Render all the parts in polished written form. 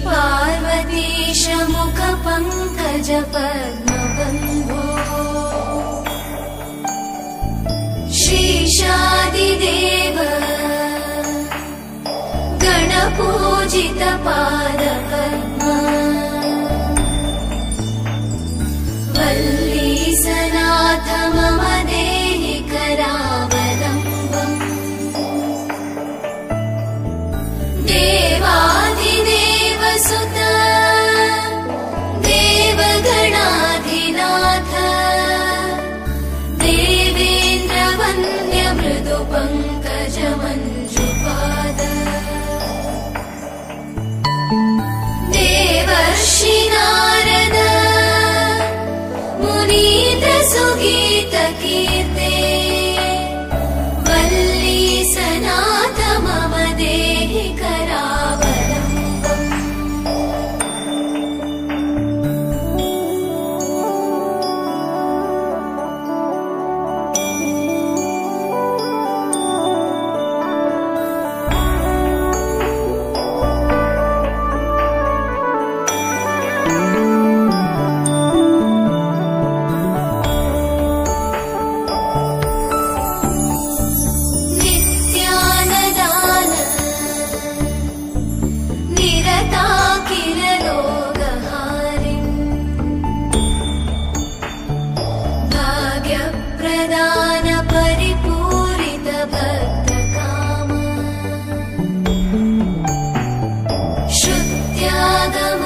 पार्वतीश मुखपङ्कज पद्मबन्धो श्रीशादिदेव गणपूजित पादपद्मा वल्लीसनाथ मम देहि करावलम्बम् देवाधिदेव सुत देवगणाधिनाथ देवेन्द्रवन्द्य मृदुपङ्कज मञ्जुपाद देवर्षि नारद मुनीन्द्र सुगीतकीर्ते वल्लीसनाथ मम देहि करावलम्बम् नित्यानदान निरताकिल रोगहारिन् भाग्यप्रदान परिपूरित भक्तकाम श्रुत्यागम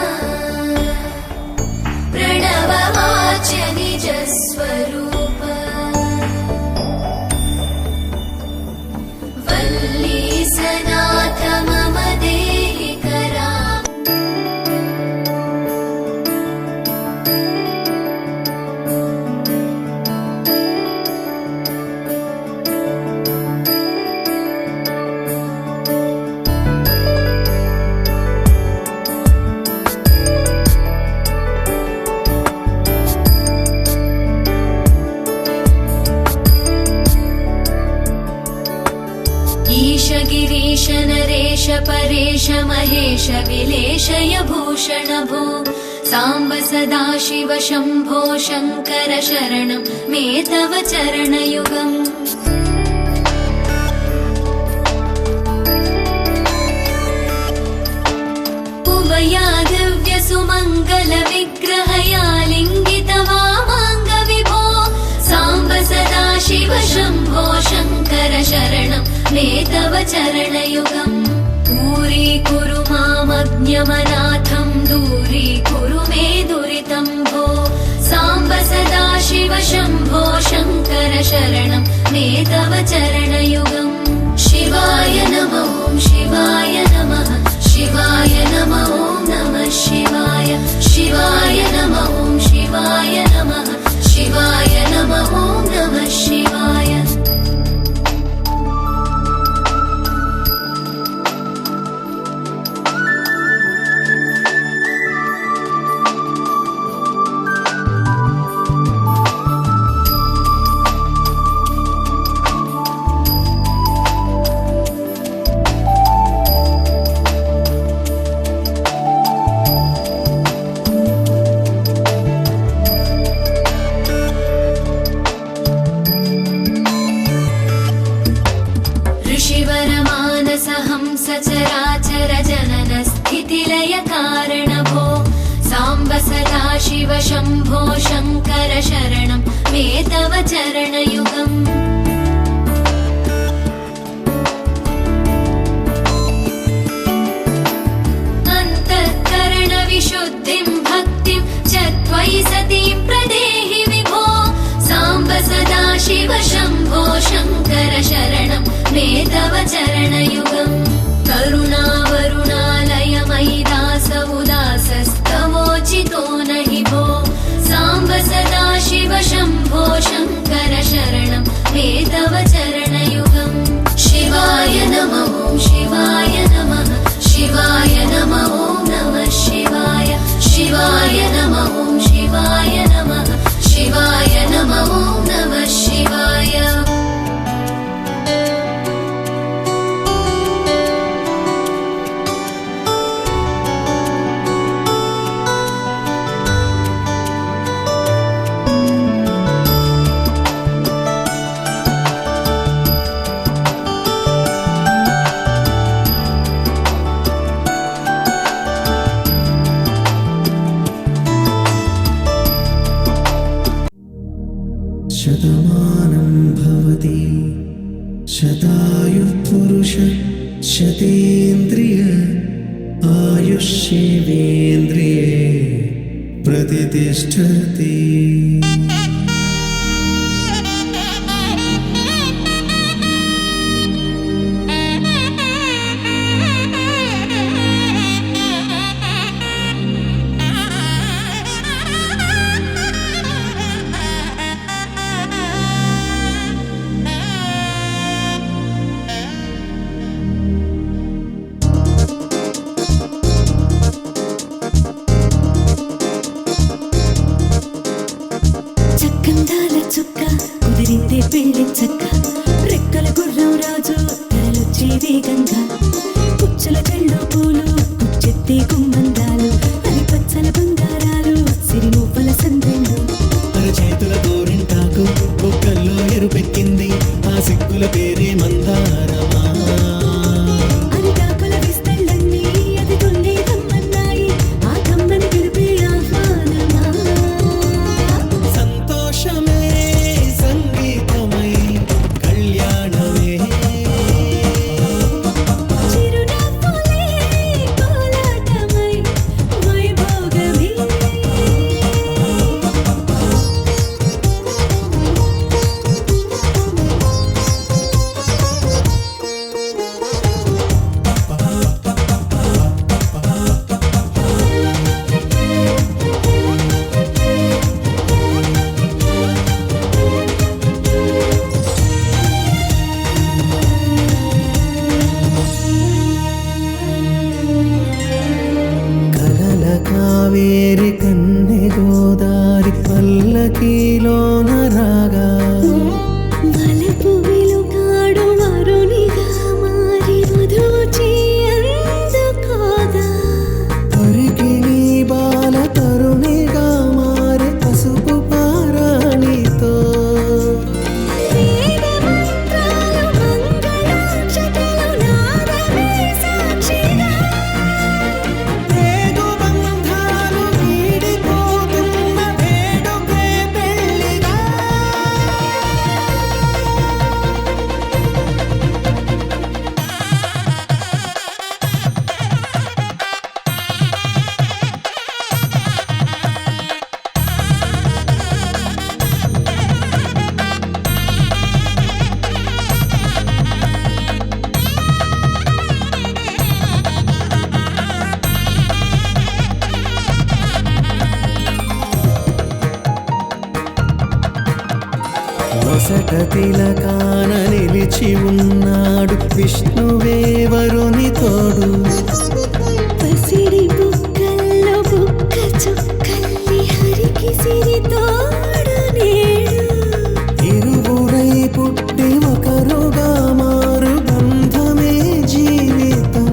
प्रणववाच्य निजस्वरूप वल्लीसनाथ मम देहि करा ईश गिरीश नरेश परेश महेश विलेशय भूषण भो साम्ब सदाशिव शम्भो शङ्कर शरणं मे तव चरणयुगम् उमया दिव्य सुमङ्गल विग्रहया लिङ्गित वामाङ्ग विभो साम्ब सदाशिव शम्भो शङ्कर शरणं मे तव चरणयुगम् दूरीकुरु मामज्ञमनाथं दूरीकुरु मे दुरितं भो साम्ब सदाशिव शम्भो शङ्कर शरणं मे तव चरणयुगम् शिवाय नमः ॐ शिवाय नमः शिवाय नमः ॐ नमः शिवाय शिवाय नमः ॐ शिवाय नमः शिवाय नमः ॐ नमः शिवाय सचराचर जनन स्थितिलय कारण भो साम्ब सदाशिव शम्भो शङ्कर शरणं मे तव चरणयुगम् अन्तःकरण विशुद्धिं भक्तिं च त्वयि सतीं प्रदेहि विभो साम्ब सदाशिव शम्भो शङ्कर शरणं मे तव चरणयुगम् करुणावरुणालय मयि दास उदासस्तवोचितो नहि भो साम्ब सदाशिव शम्भो शङ्कर शरणं मे तव चरणयुगम् शिवाय नमः ॐ शिवाय नमः शिवाय नमः ॐ नमः शिवाय शिवाय नमः ॐ शिवाय नमः शिवाय नमः ॐ नमः शिवाय यच्चतेन्द्रिय आयुष्येवेन्द्रिये प्रतिष्ठति। కుదిరిందే పెళ్లి చక్క రెక్కల గుర్రం రాజు తరలొచ్చే వేగంగా పుచ్చల కళ్ళు పూలు పుచ్చెత్తే గుమ్మందాలు అది పచ్చల బంగారాలు సిరిమూపల సందెళ్ళు చేతుల గోరింటాకు బొక్కల్లో ఎరుపెక్కింది ఆ సిగ్గుల పేరే మందారమా అరిటాకుల విస్తళ్ళన్నీ అది తొల్లి తమ్మన్నాయి ఆ తమ్మని పిలిపే ఆహ్వానమా సంతోషమే కావేరి కన్నె గోదారి పల్లకీలోన రాగా వలపు వెలుగాడు వరునిగా మారి మధుచి అందుకోగా తొరికి నీ బాల తరుణిగా మారి పసుపు పారాణితో వసట తిలకాన నిలిచి ఉన్నాడు విష్ణువే వరుని తోడు పసిడి బుక్కల్లో బుక్క చుక్కల్లి హరికి సిరి తోడు నేడు ఇరువురై పుట్టి ఒకరుగా మారు బంధమే జీవితం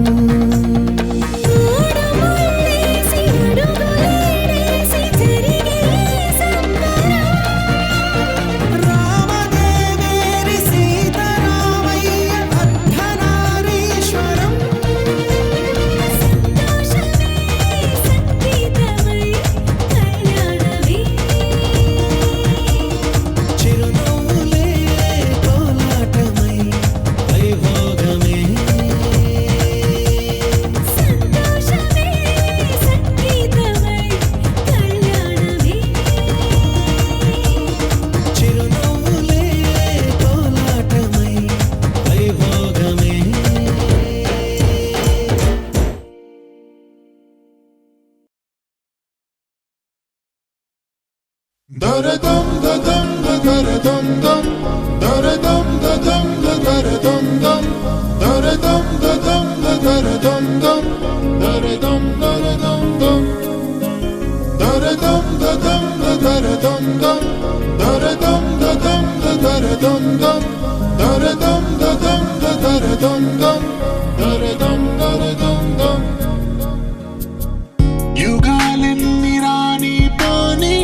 Daradam dadam daradam dam daradam dadam daradam dam daradam dadam daradam dam daradam daradam dam daradam dadam daradam dam daradam dadam daradam dam daradam dadam daradam dam daradam daradam dam యుగాలెన్ని రాని పోని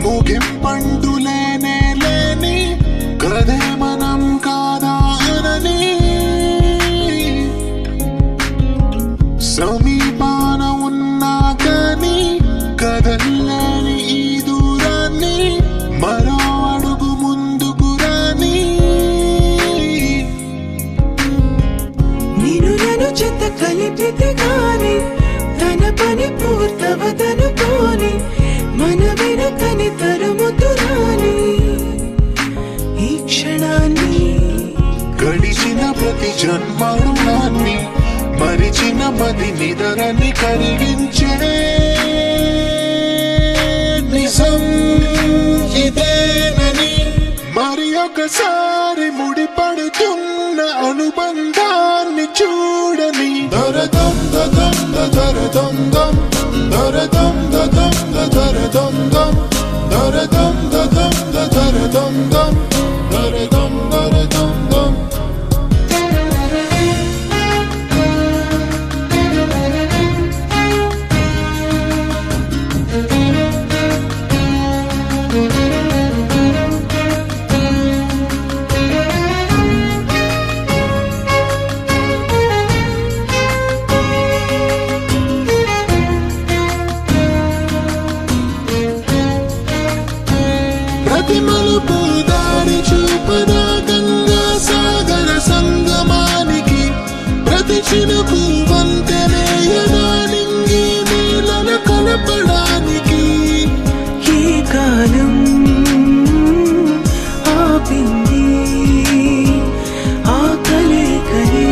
ముగింపండులేనే లేని కదే మనం కాదా అనని సమీపాన ఉన్నా కానీ కదల్లని ఈ దూరాన్ని మరో అడుగు ముందుకు రాని ప్రతి జన్మరుణాన్ని మరిచిన మది నిదరని కరిగించే నిజం ఇదేనని మరి ఒకసారి ముడిపడుతున్న అనుబంధాన్ని చూడని దరదం దదం దరదం దం దరదం దదం దరదం దం దరదం దదం దరదం దం దరదం దరదం దం ప్రతి మలుపు దారి చూపదా గంగా సాగర సంగమానికి ప్రతి చినుకు వంతెనేయదా నింగి నీళ్ళను కలపడానికి ఈ కాలం ఆపింది ఆకలే కలి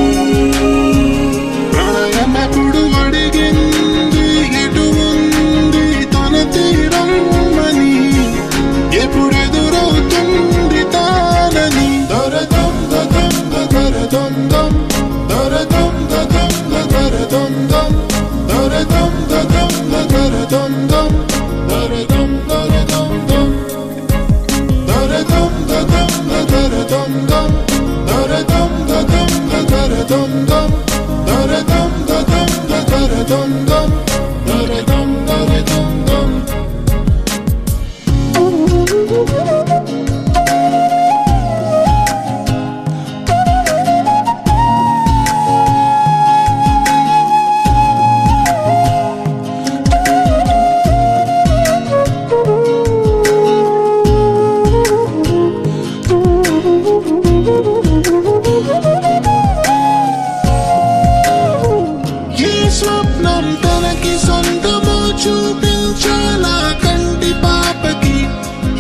ప్రాణమెప్పుడు అడిగింది ఎటు ఉంది తన తీరమ్మని ఎప్పుడెదురవుతుంది తానని దరదం దదం దరదం దం దరదం దదం దరదం దం దరదం దదం దరదం దం దరదం దరదం దం దరదం దదం దరదం దం దరదం దదం దరదం దం దరదం దదం దరదం దం దరదం దరదం దం ఈ స్వప్నం తనకి సొంతమో చూపించాలా కంటి పాపకి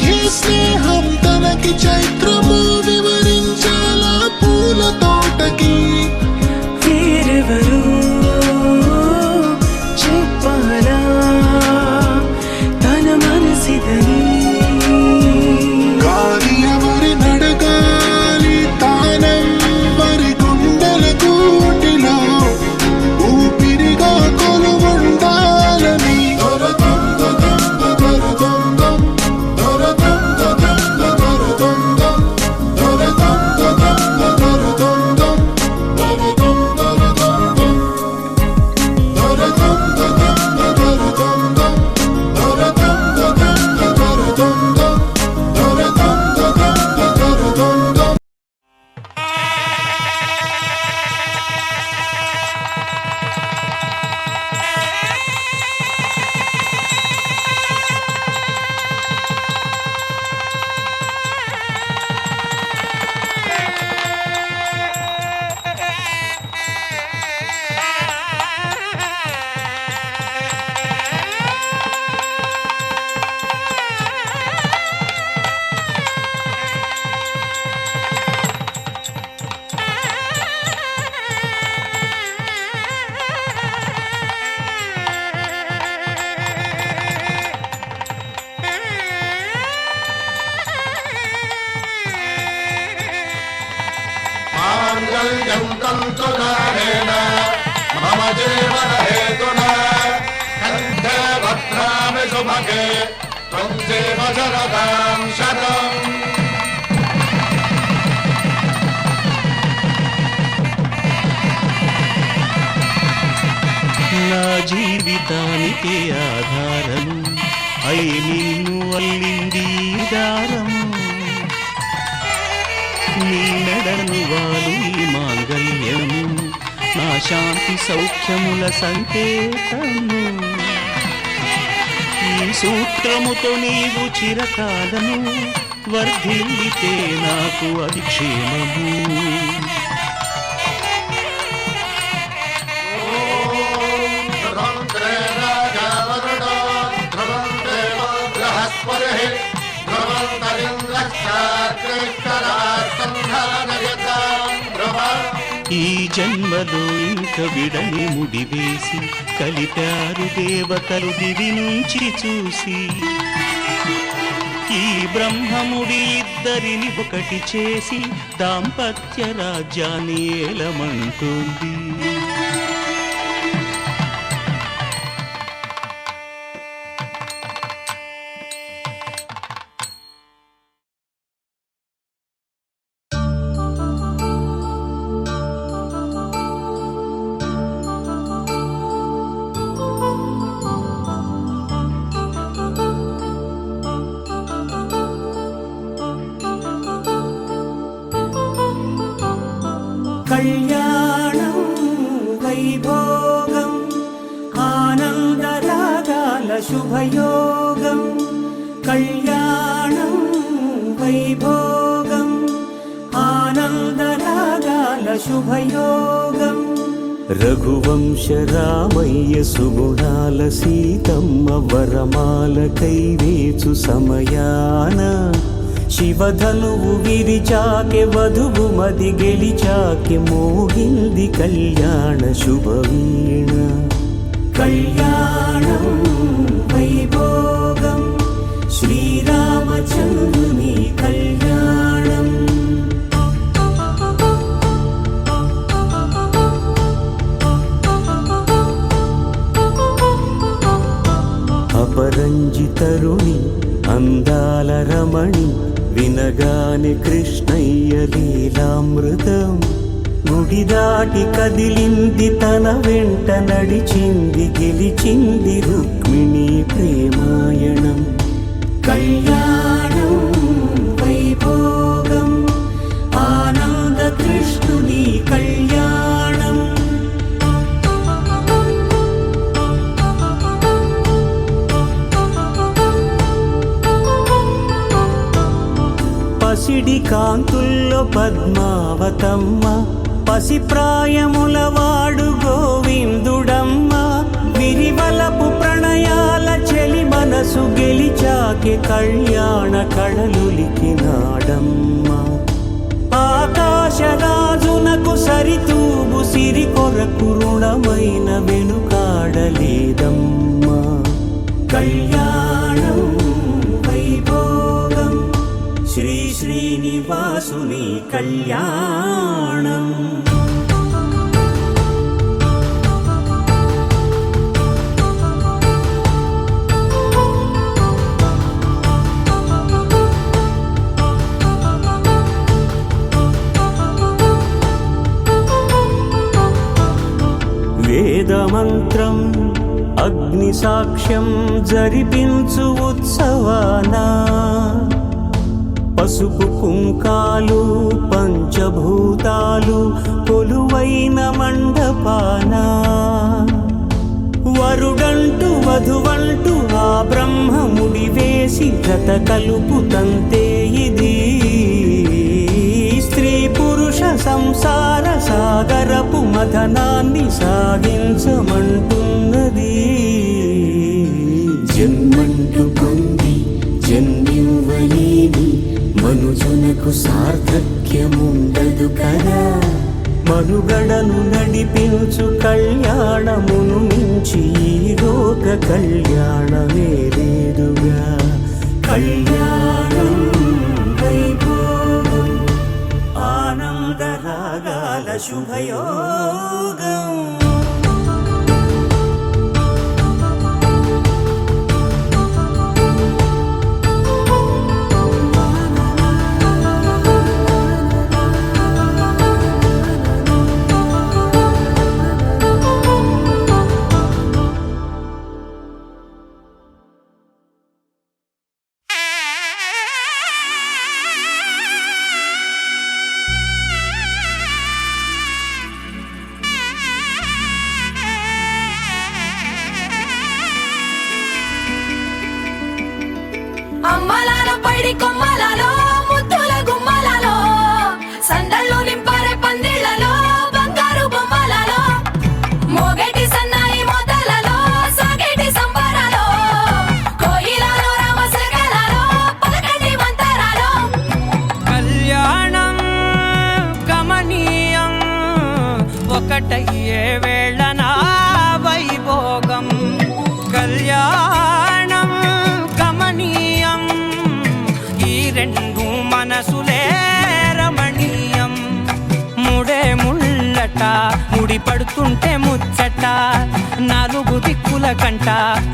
ఈ స్నేహం తనకి చైత్రము వివరించాలా పూల తోటకి వేరెవరు చెప్పాలా తన మనసిదని గాలి ఎవరి నడగాలి తానం మరి గుండెల కూటిలో ఊపిరిగా కొలువుండాలని దరదం దదం దరదం దం దరదం దదం దరదం దం దరదం దదం దరదం దం దరదం దరదం దం దరదం దదం దరదం దం దరదం దదం దరదం దం దరదం దదం దరదం దం माङ्गल्यं तन्तुधारेण मम जीवनहेतुना कण्ठे भद्रामि सुभगे त्वं जीव शरदां शतम् నా జీవితానికి ఆధారము అయి నిన్ను అల్లింది ఈ దారము నీ మెడను వాలు ఈ మాంగళ్యము నా శాంతి సౌఖ్యముల సంకేతము ఈ సూత్రముతో నీవు చిరకాలము వర్ధిల్లితే నాకు అది క్షేమము ध्रुवं ఈ జన్మలో ఇంక విడని ముడివేసి కలిపారు దేవతలు దివి నుంచి చూసి. ఈ బ్రహ్మముడి ఇద్దరిని ఒకటి చేసి దాంపత్య రాజ్యాన్ని ఏలమంటుంది. కళ్యాణం వైభోగం ఆనందరాగాల శుభయోగం. కళ్యాణం వైభోగం ఆనందరాగాల శుభయోగం. రఘువంశ రామయ్య సుగుణాల సీతమ్మ వరమాల కైవేచు సమయాన శివధనువు విరిచాకె వధువు మది గెలిచాకె మోగింది కళ్యాణ శుభవీణ. కళ్యాణం వైభోగం శ్రీరామచంద్రుని కళ్యాణం. అపరంజితరుణి అందాల రమణి వినగానే కృష్ణయ్య లీలామృతం. గుడి దాటి కదిలింది తన వెంట నడిచింది గెలిచింది రుక్మిణి ప్రేమాయణం. కళ్యాణం వైభోగం ఆనంద కృష్ణుని కళ్యాణం. పసిడి కాంతుల్లో పద్మావతమ్మ పసి ప్రాయముల వాడు గోవిందుడమ్మ. విరివలపు ప్రణయాల చెలి మనసు గెలిచాకె కళ్యాణ కళలులికినాడమ్మ. ఆకాశరాజునకు సరితూగు సిరి కొరకు రుణమైన వెనుకాడలేదమ్మ. కళ్యాణం వైభోగం శ్రీ శ్రీనివాసుని కళ్యాణం. వేదమంత్రం అగ్ని సాక్ష్యం జరిపించు ఉత్సవానా. పసుపు కుంకాలు పంచభూతాలు కొలువైన మండపాన. వరుడంటూ వధువంటూ ఆ బ్రహ్మముడి వేసి జత కలుపుతంతే ఇది. స్త్రీ పురుష సంసార సాగరపు మథనాన్ని సాగించమంటున్నది. జన్మంటూ పొంది జన్మివ్వలేని మనుజునకు సార్థక్యముండదు కదా. మనుగడను నడిపించు కళ్యాణమును మించి ఈ లోక కళ్యాణమే లేదుగా. కళ్యాణం వైభోగం ఆనందరాగాల శుభయోగం. ఒకటయ్యే వేళ నా వైభోగం కళ్యాణం గమనీయం ఈ రెండు మనసులే రమణీయం ముడే ముళ్ళట ముడి పడుతుంటే ముచ్చట నాలుగు దిక్కుల కంట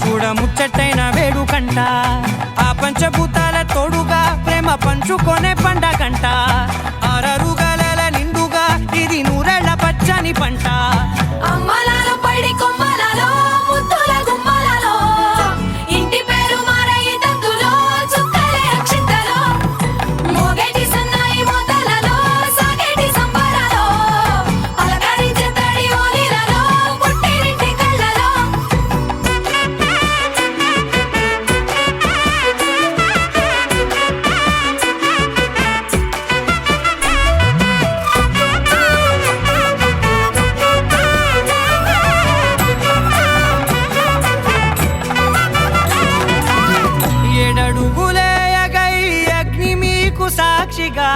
చూడ ముచ్చటైన వేడుకంట ఆ పంచభూతాల తోడుగా ప్రేమ పంచుకొనే పండగంట ఆరరుగల నిండుగా ఇది నూరెళ్ళ పచ్చని పంట అమ్మలాలో పడి కొమ్మలలో ముద్దుల గుమ్మలలో ఇంటి పేరు మారయి తందులో చుక్కలే అక్షింతలో మోగేటి సన్నాయి మోతలలో సాగేటి సంబరాలో పలకరించే తడి ఓలిలలో పుట్టినింటి కళ్ళలో ఏడడుగులేయగై అగ్ని మీకు సాక్షిగా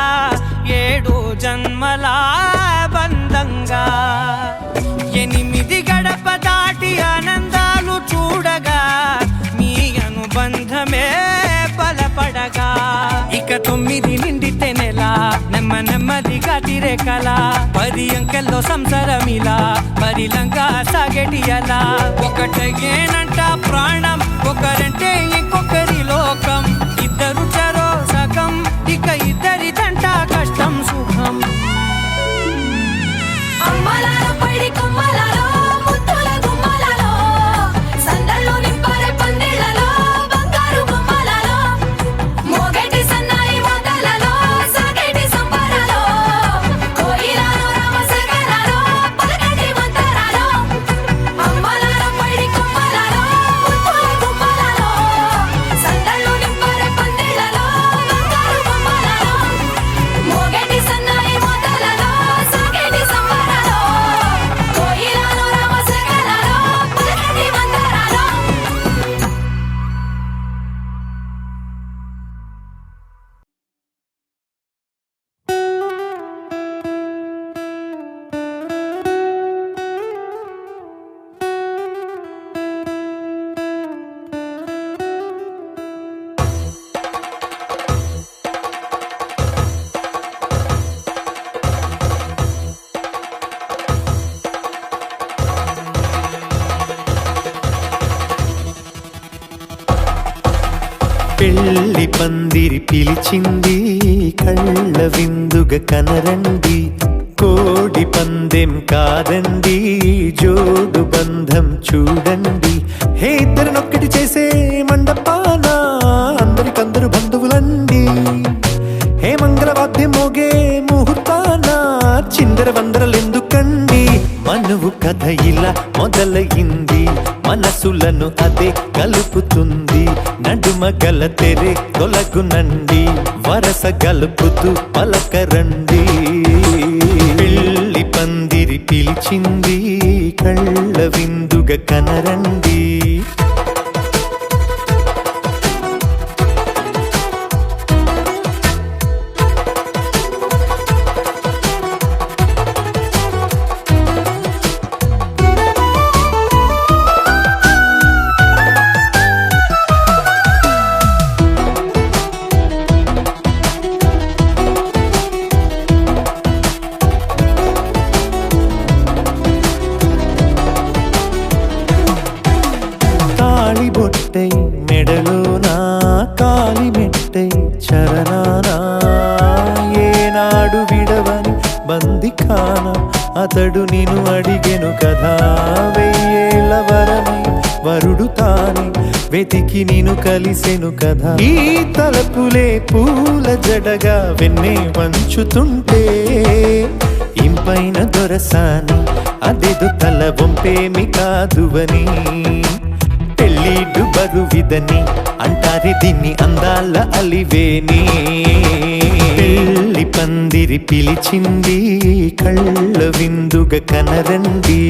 7 జన్మల బంధంగా 8 గడప దాటి ఆనందాలు చూడగా మీ అనుబంధమే బలపడగా ఇక 9 నిండితే నెల నెమ్మదిగా తిరేకల 10 అంకెల్లో సంసారమిలా పరిలంగా సాగేటి అలా ఒకటేనంట ప్రాణం ఒకరంటే ఇంకొకరి లోకం ఇద్దరు చరో సగం ఇక ఇద్దరిదంట కష్టం సుఖం అమ్మలాలో పడి కొమ్మలలో ముద్దుల గుమ్మలలో సందళ్ళు నింపరే పందిళ్ళలో బంగారు గుమ్మలలో మోగేటి సన్నాయి మోతలలో సాగేటి సంబరాలో కోయిలలో రామసగరాలో పలకటి మంతరాలో అమ్మలాలో పడి కొమ్మలలో ముద్దుల గుమ్మలలో సందళ్ళు నింపరే పందిళ్ళలో బంగారు గుమ్మలలో మోగేటి సన్నాయి మోతలలో సాగేటి సంబరాలో కోయిలలో రామసగరాలో పలకటి మంతరాలో పెళ్లి పందిరి పిలిచింది కళ్ళ విందుగా కనరండి కోడి పందెం కాదండి జోడు బంధం చూడండి హే ఇద్దరినొక్కటి చేసే మండపాన అందరికందరు బంధువులండి హే మంగళవాద్యం మోగే ముహూర్తాన చిందర వందరలెందుకండి మనువు కథ ఇలా మొదలయింది మనసులను అదే కలుపుతుంది నడుమ గల తెరే తొలగునండి వరస గలుపుతూ పలకరండి పెళ్లి పందిరి పిలిచింది కళ్ళ విందుగా కనరండి బొట్టై మెడలోనా కాలి మెట్టై చరణానా ఏనాడు విడవని బందిఖాన అతడు నిన్ను అడిగెను కదా 1000 ఏళ్ల వరమై వరుడు తానే వెతికి నిన్ను కలిసెను కదా ఈ తలపులే పూల జడగా వెన్నే వంచుతుంటే ఇంపైన దొరసాని అదేదో తల వంపేమి కాదువని పెళ్ళిడు బరువిదని అంటారే దీన్ని అందాల అలివేని పెళ్లి పందిరి పిలిచింది కళ్ళ విందుగా కనరండి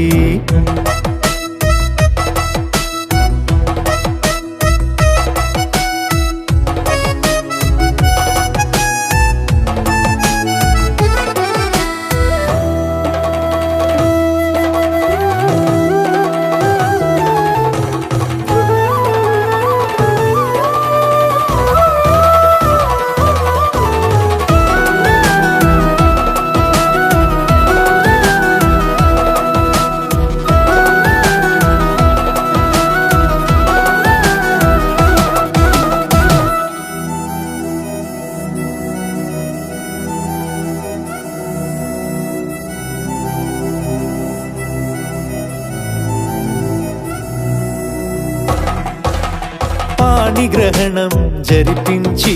పాణిగ్రహణం జరిపించి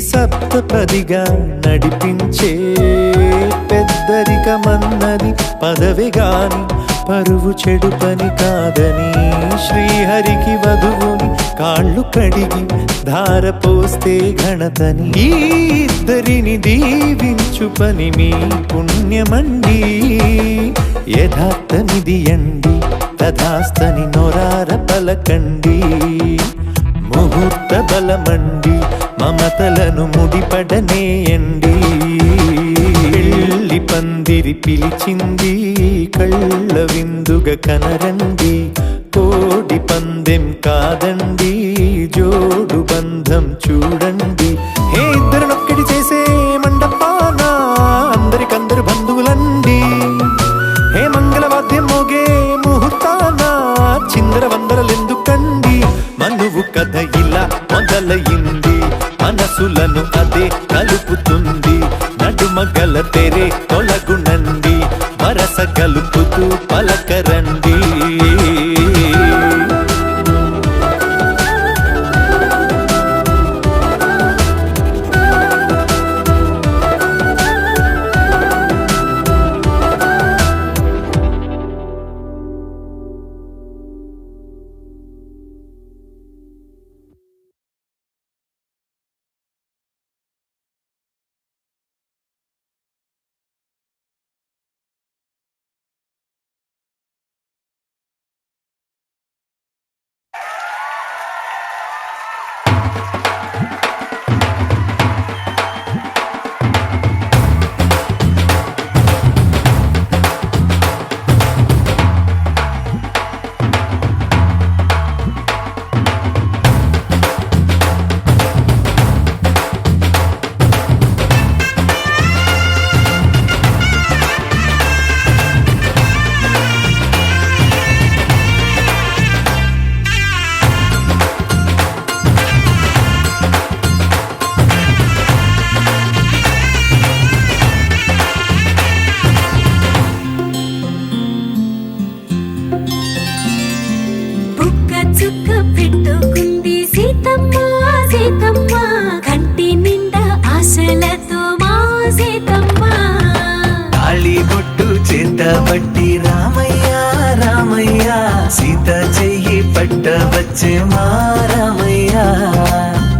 సప్తపదిగా నడిపించే పెద్దరికమన్నది పదవి గాని పరువు చెడు పని కాదని శ్రీహరికి వధువుని కాళ్ళు కడిగి ధార పోస్తే ఘనతని ఈ ఇద్దరిని దీవించు పని మీ పుణ్యమండి యథార్థమిది అండి తథాస్తని నొరార పలకండి ముహూర్త బలమండి మమతలను ముడిపడనేయండి పెళ్లి పందిరి పిలిచింది కళ్ళ విందుగా కనరండి కోడి పందెం కాదండి జోడు బంధం చూడండి హే ఇద్దరినొక్కటి చేసే మండపాన అందరికందరు బంధువులండి హే మంగళవాద్యం మోగే ముహూర్తాన చిందర వందరలెందుకండి మనువు కథ ఇలా మొదలయింది మనసులను అదే కలుపుతుంది నడుమగల తెరే తొలగునండి వరస కలుపుతూ పలకరండి బట్టి రామయ్య రామయ్య సీత చెయ్యి పట్ట వచ్చే మా రామయ్య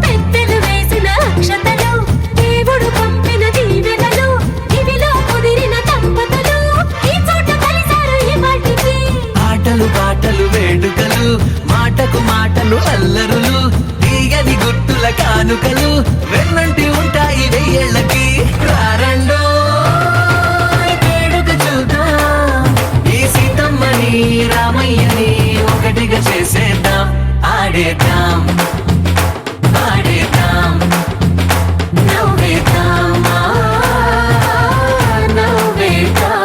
పెద్దలు వేసిన అక్షతలు దేవుడు పంపిన దీవెనలు ఇవిలో కుదిరిన దంపతులు ఈ చోట కలిసారు ఈ వాటికి ఆటలు పాటలు వేడుకలు మాటకు మాటలు అల్లరులు తీయని గుర్తుల కానుకలు వెన్నంటి ఉంటాయి వెయ్యేళ్ళకి రారండో రామయ్యని ఒకటిగా చేసేద్దాం ఆడేద్దాం ఆడేద్దాం నవ్వేద్దాం నవ్వేద్దాం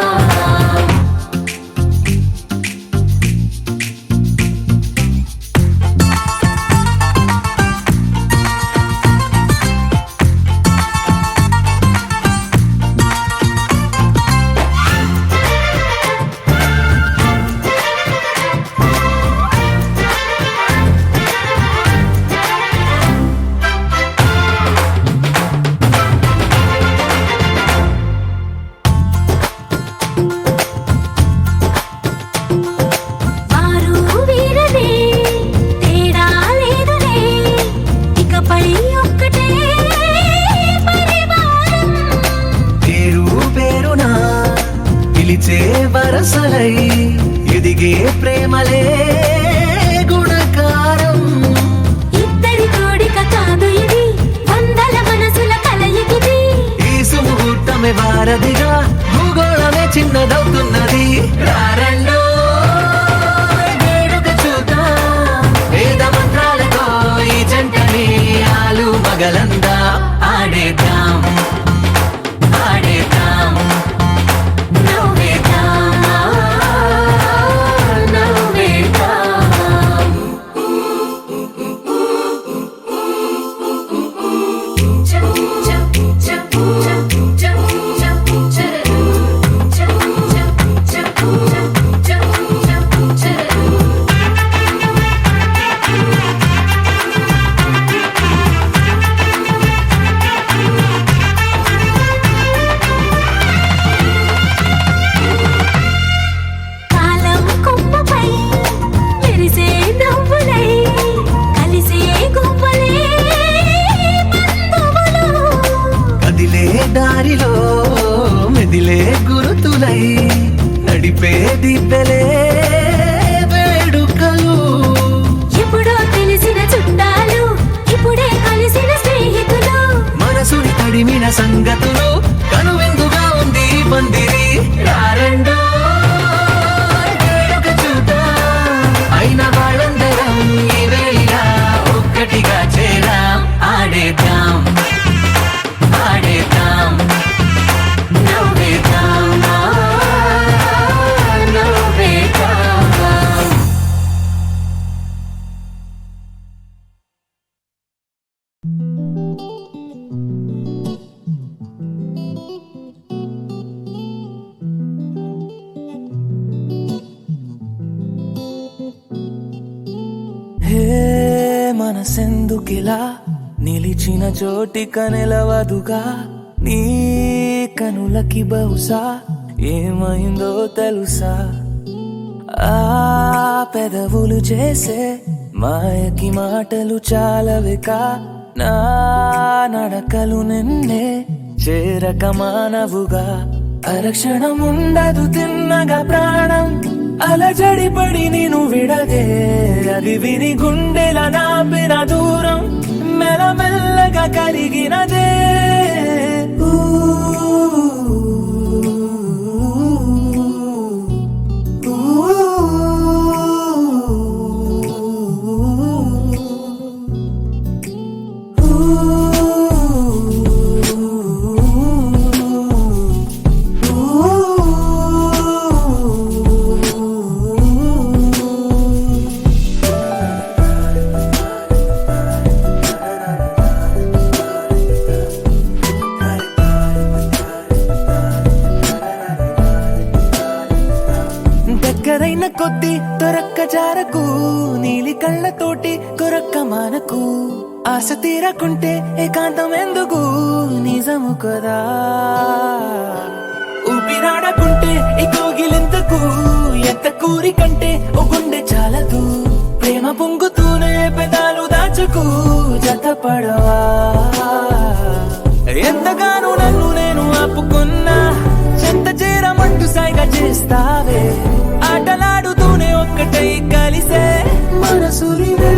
వరసలై ఎదిగే ప్రేమలే గుణకారం ఇద్దరి కోడిక కాదు ఇది వందల మనసుల కలయికిది ఈ సుముహూర్తమే వారధిగా భూగోళమే చిన్నదవుతున్నది రారండో వేడుక చూద్దాం వేద మంత్రాలతో ఈ జంటని ఆలు మగలందా ఆడేద్దాం ఆడేద్దాం Cha మనసెందుకిలా నిలిచిన చోటిక నిలవదుగా నీ కనులకి బహుశా ఏమైందో తెలుసా ఆ పెదవులు చేసే మాయకి మాటలు చాలవిక నా నడకలు నిన్నే చేరక మానవుగా అరక్షణం ఉండదు తిన్నగా ప్రాణం అలజడి పడి నేను విడదే అది విని గుండెల నాపిన దూరం మెల్లమెల్లగా కరిగినదే దగ్గరైన కొద్ది దొరక్క జారకు నీలి కళ్ళతోటి కొరక్క మానకు ఆశ తీరకుంటే ఏకాంతం ఎందుకు నిజము కదా ఊపిరాడకుంటే ఈ కోగిలింతకు ఎంత కూరి కంటే ఓ గుండె చాలదు ప్రేమ పొంగుతూనే పెదాలు దాచుకు జతపడవా ఎంతగానో నన్ను నేను ఆపుకున్నా చెంత చేరమంటూ సైగా చేస్తావే ఆటలాడుతూనే ఒక్కటై కలిసే మనసులివే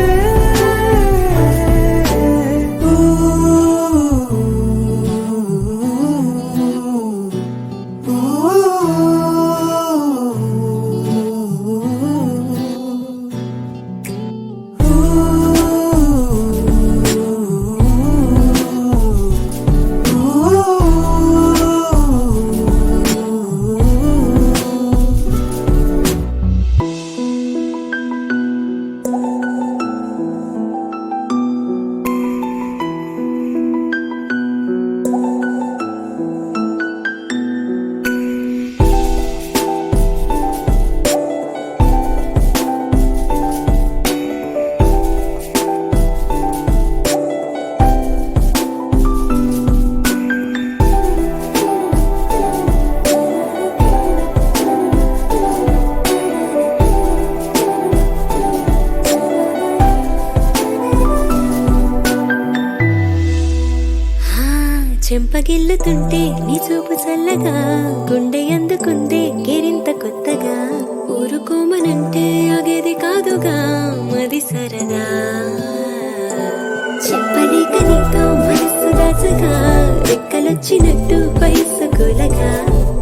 చెంపగిల్లుతుంటే నీ చూపు చల్లగా గుండె అందుకుందే కెరింత కొత్తగా ఊరుకోమనంటే ఆగేది కాదుగా మది సరదా చెప్పలేక నీతో మనస్సు దాచగా రెక్కలొచ్చినట్టు వయస్సు కూలగా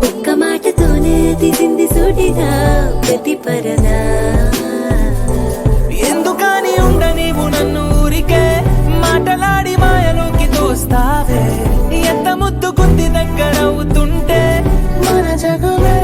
ఒక్క మాటతోనే తీసింది సూటిగా ప్రతి పరదా ఎందుకని ఉండ నీవు నన్ను ఊరికే మాటలాడి మాయలోకి తోస్తావే ఎంత ముద్దుకుంది దగ్గరవుతుంటే మన జగమే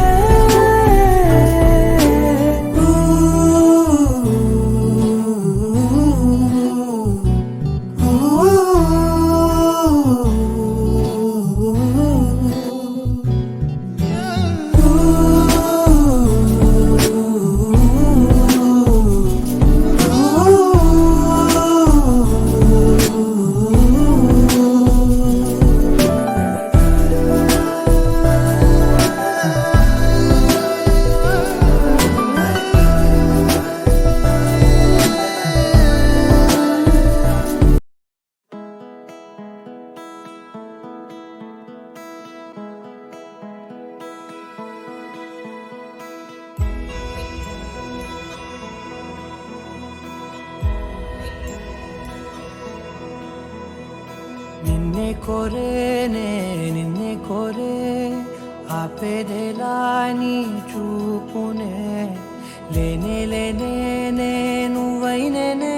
నిన్నే కోరేనే నిన్నే కోరే ఆపేదేలా నీ చూపునే లేనే లేనే నువ్వైనేనే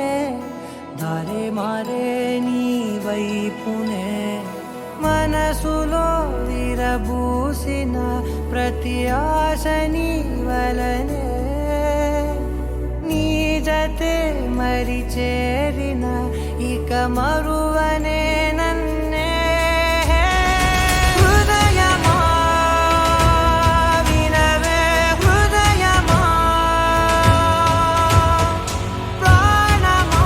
దారే మారే నీ వైపునే మనసులో విరబూసిన ప్రతి ఆశ నీ వలనే నీ జతే మరి చేరిన ఇక మరువనే నన్నే హృదయమా వినవే హృదయమా ప్రాణమా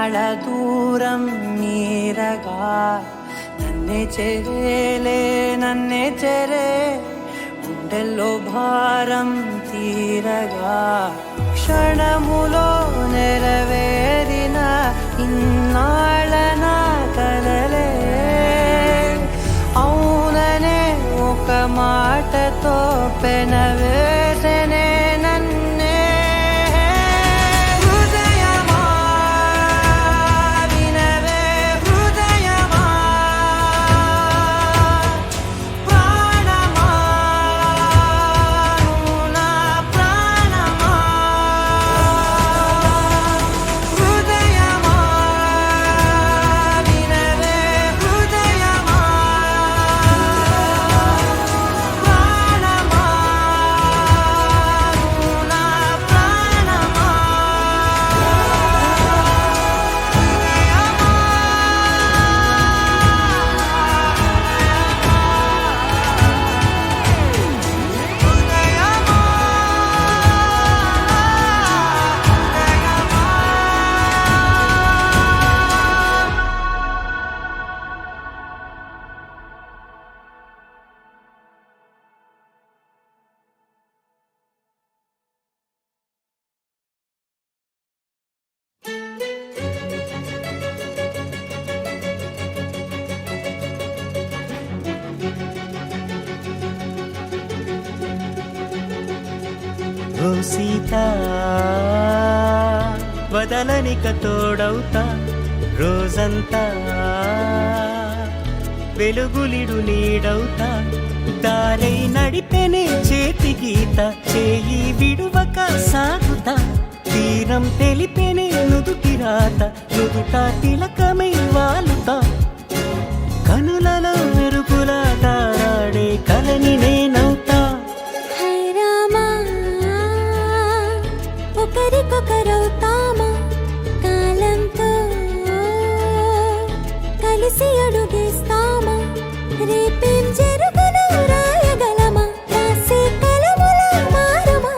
ఇన్నాళ్ళ దూరం మీరగా నన్నే చెరేలే నన్నే చెరే గుండెల్లో భారం తీరగా క్షణములో నెరవేరిన ఇన్నాళ్ళ నా కలలే అవుననే ఒక మాటతో పెనవేసనే నన్నే హృదయమా వినవే హృదయమా ప్రాణమా నువ్వు నా ప్రాణమా హృదయమా వినవే హృదయమా ప్రాణమా నువ్వు నా ప్రాణమా ఓ సీత వదలనిక తోడవుతా రోజంతా వెలుగులిడు నీడవుతా దారై నడిపెనే చేతి గీత చేయి విడువక సాగుతా తీరం తెలిపెనే నుదుటి రాత నుదుట తిలకమై వాలుతా కనులలో మెరుగులా తారాడే కలని నేనవుతా హై రామా ఒకరికొకరవుతామా కాలంతో కలిసి అడుగేస్తామా రేపేం జరుగును రాయగలమా రాసే కలముల మారమా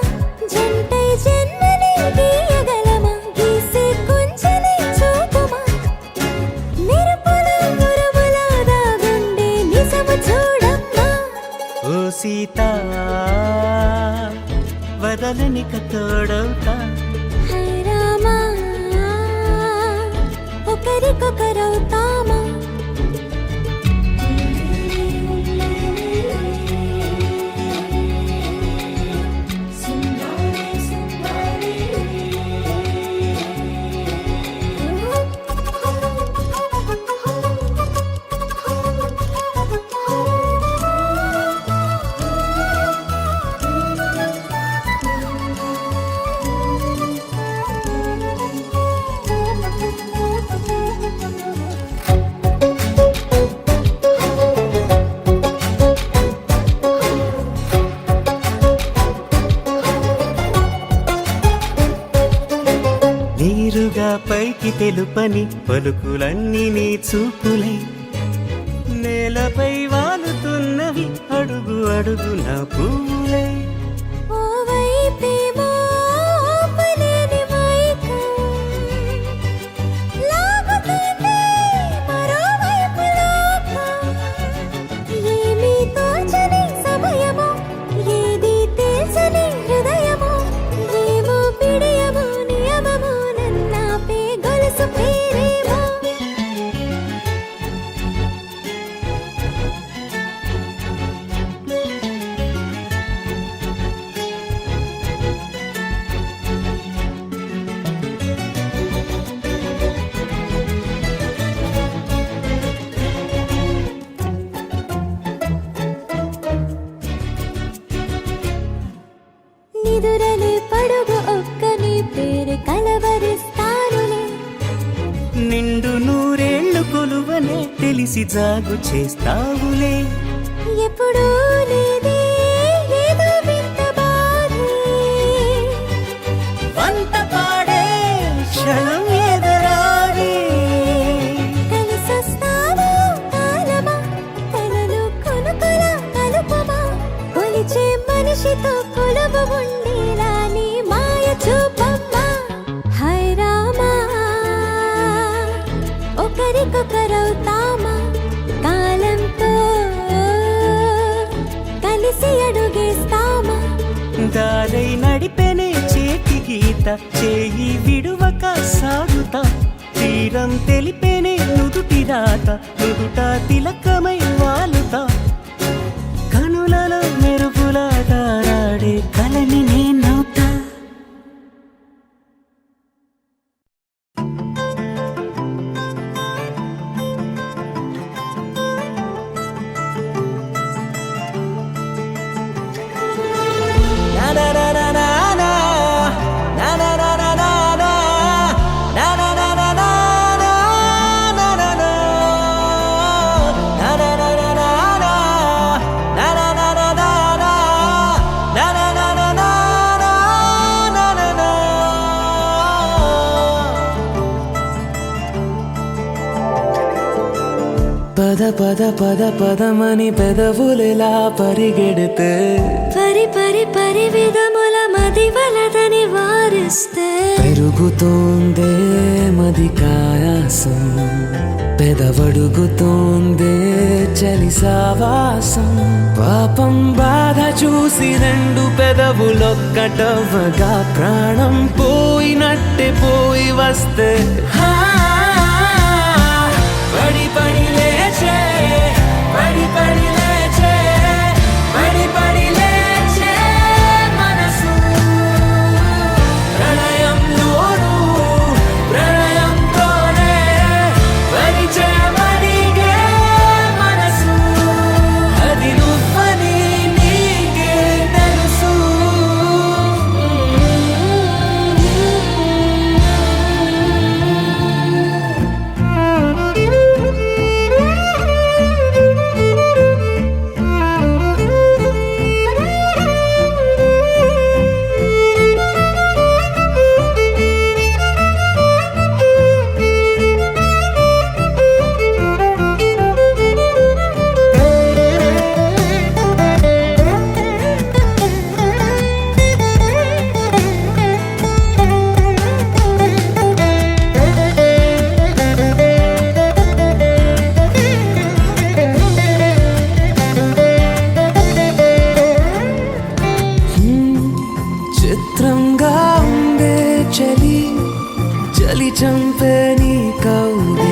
జంటై జన్మని గీయగలమా గీసే కొంచెని చూపుమా మెరుపుల మురముల దాగుండే నిజము చూడమ్మా ఓ సీత వదలనిక తోడవుతా హై రామా ఒకరికొకరవుతామా నీరుగా పైకి తెలుపని పలుకులన్నీ నీ చూపులై నేలపై వాలుతున్నవి అడుగు అడుగు నా పువ్వులై ఓ వైపేమో ఆపలేని మైకం లాగుతుంది మరోవైపు లోకం ఏమీ తోచని సమయమో ఏది తెలుసని హృదయమో ఏమో పిడియమో నియమమో నన్నాపే గొలుసు పేరేమో నిదురలే పడుగు ఒక్కని పేరు కలవరిస్తానులే నిండు నూరేళ్లు కొలువనే తెలిసి జాగు చేస్తావులే ఎప్పుడూ లేదే ఏదో వింత బాధే వంత పాడే క్షణం ఎదురాడే కలిసొస్తావో కాలమా కలలు కొనుకల కలుపమా కొలిచే మనిషితో కొలువు ఉండేలా నీ మాయ చూపమ్మా హై రామా ఒకరికొకరవుతామా కాలంతో కలిసి అడుగేస్తామా దారై నడిపెనే చేతి గీత చేయి విడువక సాగుతా తీరం తెలిపేనే నుదుటి రాత నుదుట తిలకమై వాలుతా కనులలో మెరుపులా తారాడే కలని నేనవుతా పద పద పద పదమని పెదవులెలా పరిగెడితే పరి పరి పరి విధముల మది వలదని వారిస్తే పెరుగుతోందే మది కాయాసం పెదవడుగుతోందే చలి సావాసం పాపం బాధ చూసి రెండు పెదవులొక్కటవ్వగా ప్రాణం పోయినట్టే పోయి వస్తే పడి పడి లేచే పడి పడి లేచే పడి పడి లేచే మనసు ప్రళయంలోను ప్రళయంతోనే పరిచయమడిగే మనసు అది నువ్వని నీకే తెలుసు చిత్రంగా ఉండే చలి చలి చంపే నీ కౌగిలి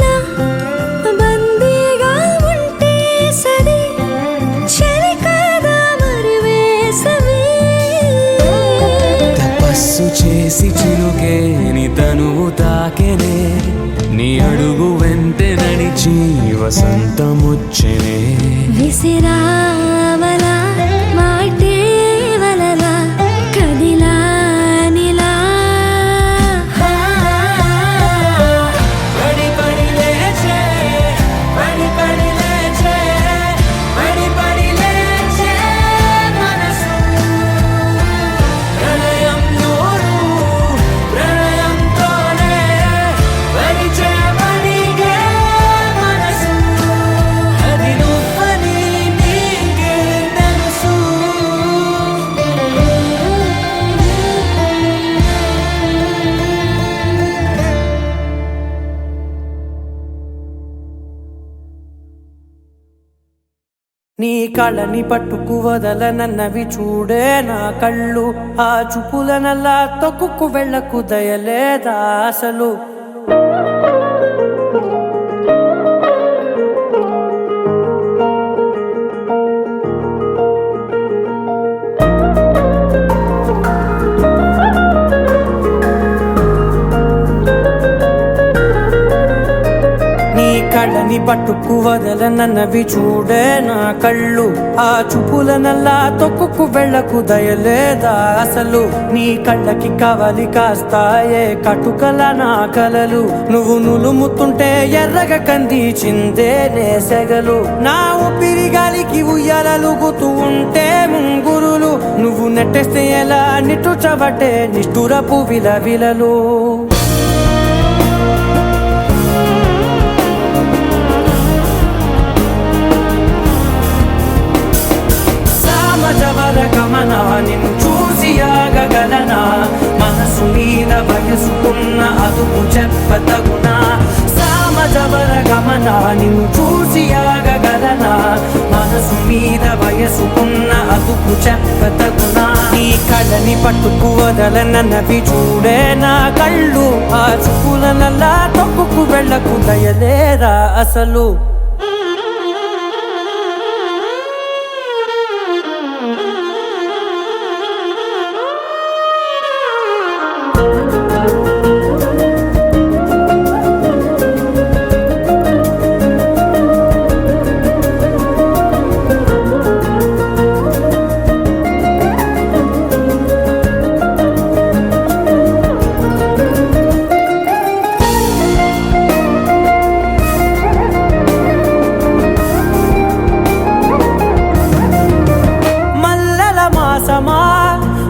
నా బందీగా ఉంటే సరి చలి కాదా మరి వేసవి తపస్సు చేసి చిలుకేని తనువు తాకెనే నీ అడుగు వెంటే నడిచి వసంతముచ్చెనే విసిరావలా మాటే వలలా కదిలా నిలా పడి పడి లేచే పడి పడి లేచే పడి పడి లేచే మనసు ప్రళయంలోను ప్రళయంతోనే పరిచయమడిగే మనసు అది నువ్వని నీకే తెలుసు నీ కళ్ళని పట్టుకు వదలనన్నవి చూడే నా కళ్ళు ఆ చూపులనల్లా తొక్కుకు వెళ్ళకు దయలేదా అసలు నీ కళ్ళని పట్టుకు వదలనన్నవి చూడే నా కళ్ళు ఆ చూపులనల్లా తొక్కుకు వెళ్ళకు దయలేదా అసలు నీ కళ్ళకి కవలి కాస్తాయే కటుకల నా కలలు నువ్వు నులుముతుంటే ఎర్రగ కందిచిందే నేసెగలు నా ఊపిరి గాలికి ఉయ్యాలలుగుతూ ఉంటే ముంగురులు నువ్వు నెట్టేస్తే ఎలా నిట్టుచబట్టే నిష్ఠురపు విలవిలలు గమన నిన్ను చూసి ఆగగలనా మనసు మీద వయసుకున్న అదుపు చెప్పతగునా సామజవర గమన నిన్ను చూసి ఆగగలనా మనసు మీద వయసుకున్న అదుపు చెప్పతగునా నీ కళ్ళని పట్టుకు వదలనవి చూడే నా కళ్ళు ఆ చూపులనల్లా తొక్కుకు వెళ్ళకు దయలేరా అసలు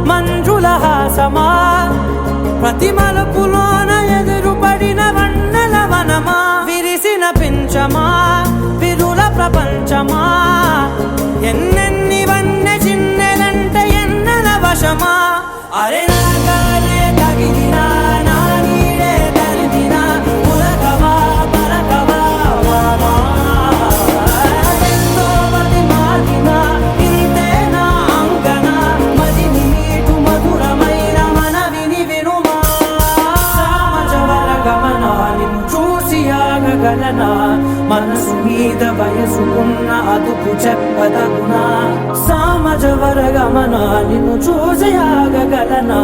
మంజుల హాసమా ప్రతి మలుపులోన ఎదురుపడిన వన్నెల వనమా విరిసిన పించమా విరుల ప్రపంచమా ఎన్నెన్ని వన్నె చిన్నెలంటే ఎన్నెల వశమా అరే నాగాలే తగిలినా నా నీడే తరిమినా పులకవా పలకవా వామా ఎంతో మతి మారినా ఇంతే నా అంగన మదిని మీటు మధురమైన మనవిని వినుమా సామజవర గమన నిన్ను చూసి ఆగగలనా మనసు మీద వయసుకున్న అదుపు చెప్పదగునా సామజవర గమన నిన్ను చూసి ఆగగలనా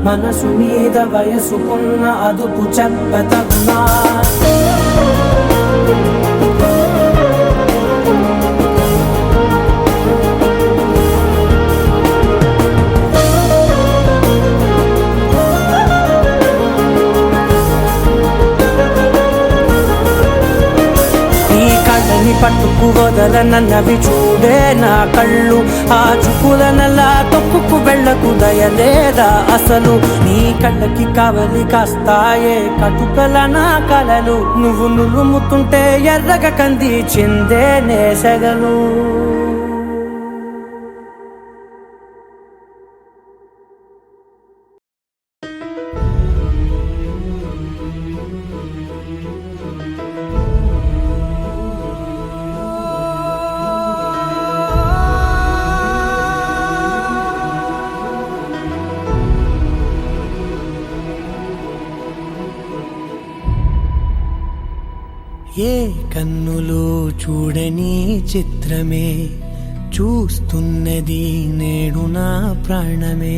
మనసు మీద వయసుకున్న అదుపు చెప్పదగునా కళ్ళని పట్టుకు వదలనన్నవి చూడే నా కళ్ళు ఆ చూపులనల్లా తొక్కుకు వెళ్ళకు దయలేదా అసలు నీ కళ్ళకి కవలి కాస్తాయే కటుకల నా కలలు నువ్వు నులుముతుంటే ఎర్రగ కంది చిందే నేసగలు ఏ కన్నులు చూడని చిత్రమే చూస్తున్నది నేడు నా ప్రాణమే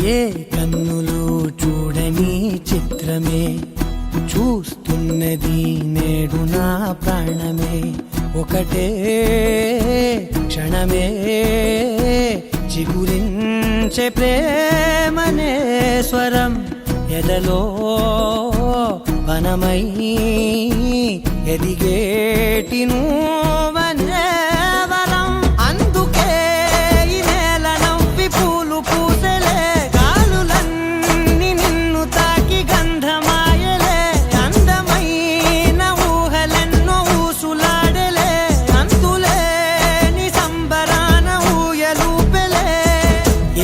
ఏ కన్నులు చూడని చిత్రమే చూస్తున్నది నేడు నా ప్రాణమే ఒకటే క్షణమే చిగురించే ప్రేమనే స్వరం ఎదలో వనమై ఎదిగేటి నువ్వనే వరం అందుకే ఈ నేల నవ్వి పూలు పూసెలే గాలులన్నీ నిన్ను తాకి గంధమాయలే అందమైన ఊహలెన్నో ఊసులాడలే అంతులేని సంబరాన ఊయలూపెలే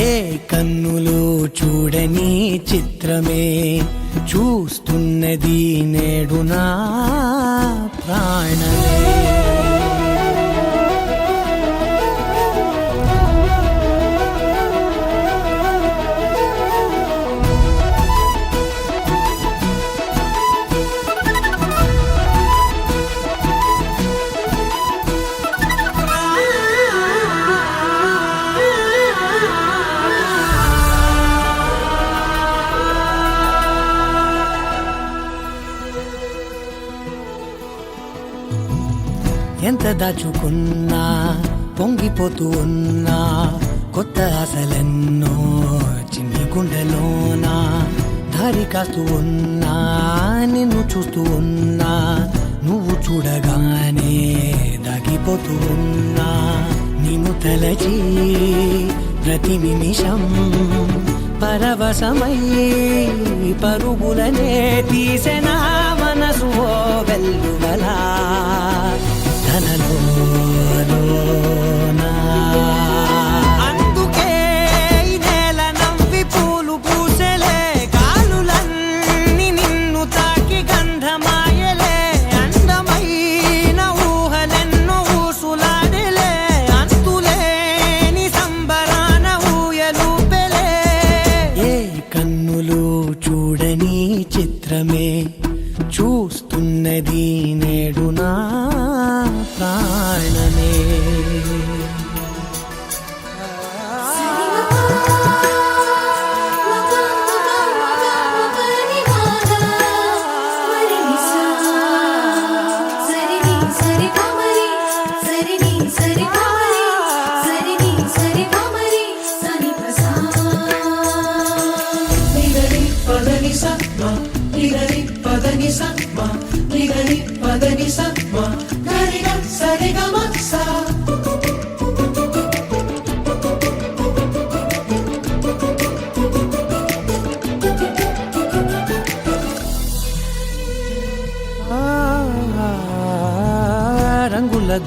ఏ కన్నులు చూడని చిత్రమే చూస్తున్నది నేడు నా ప్రాణమే ఎంత దాచుకున్నా పొంగిపోతూ ఉన్నా కొత్త ఆశలెన్నో చిన్ని గుండెలోనా దారి కాస్తూ ఉన్నా నిన్ను చూస్తూ ఉన్నా నువ్వు చూడగానే దాగిపోతూ ఉన్నా నిన్ను తలచి ప్రతి నిమిషం పరవశమై పరుగులనే తీసెనా మనసు ఓ వెల్లువలా అందుకే ఈ నేల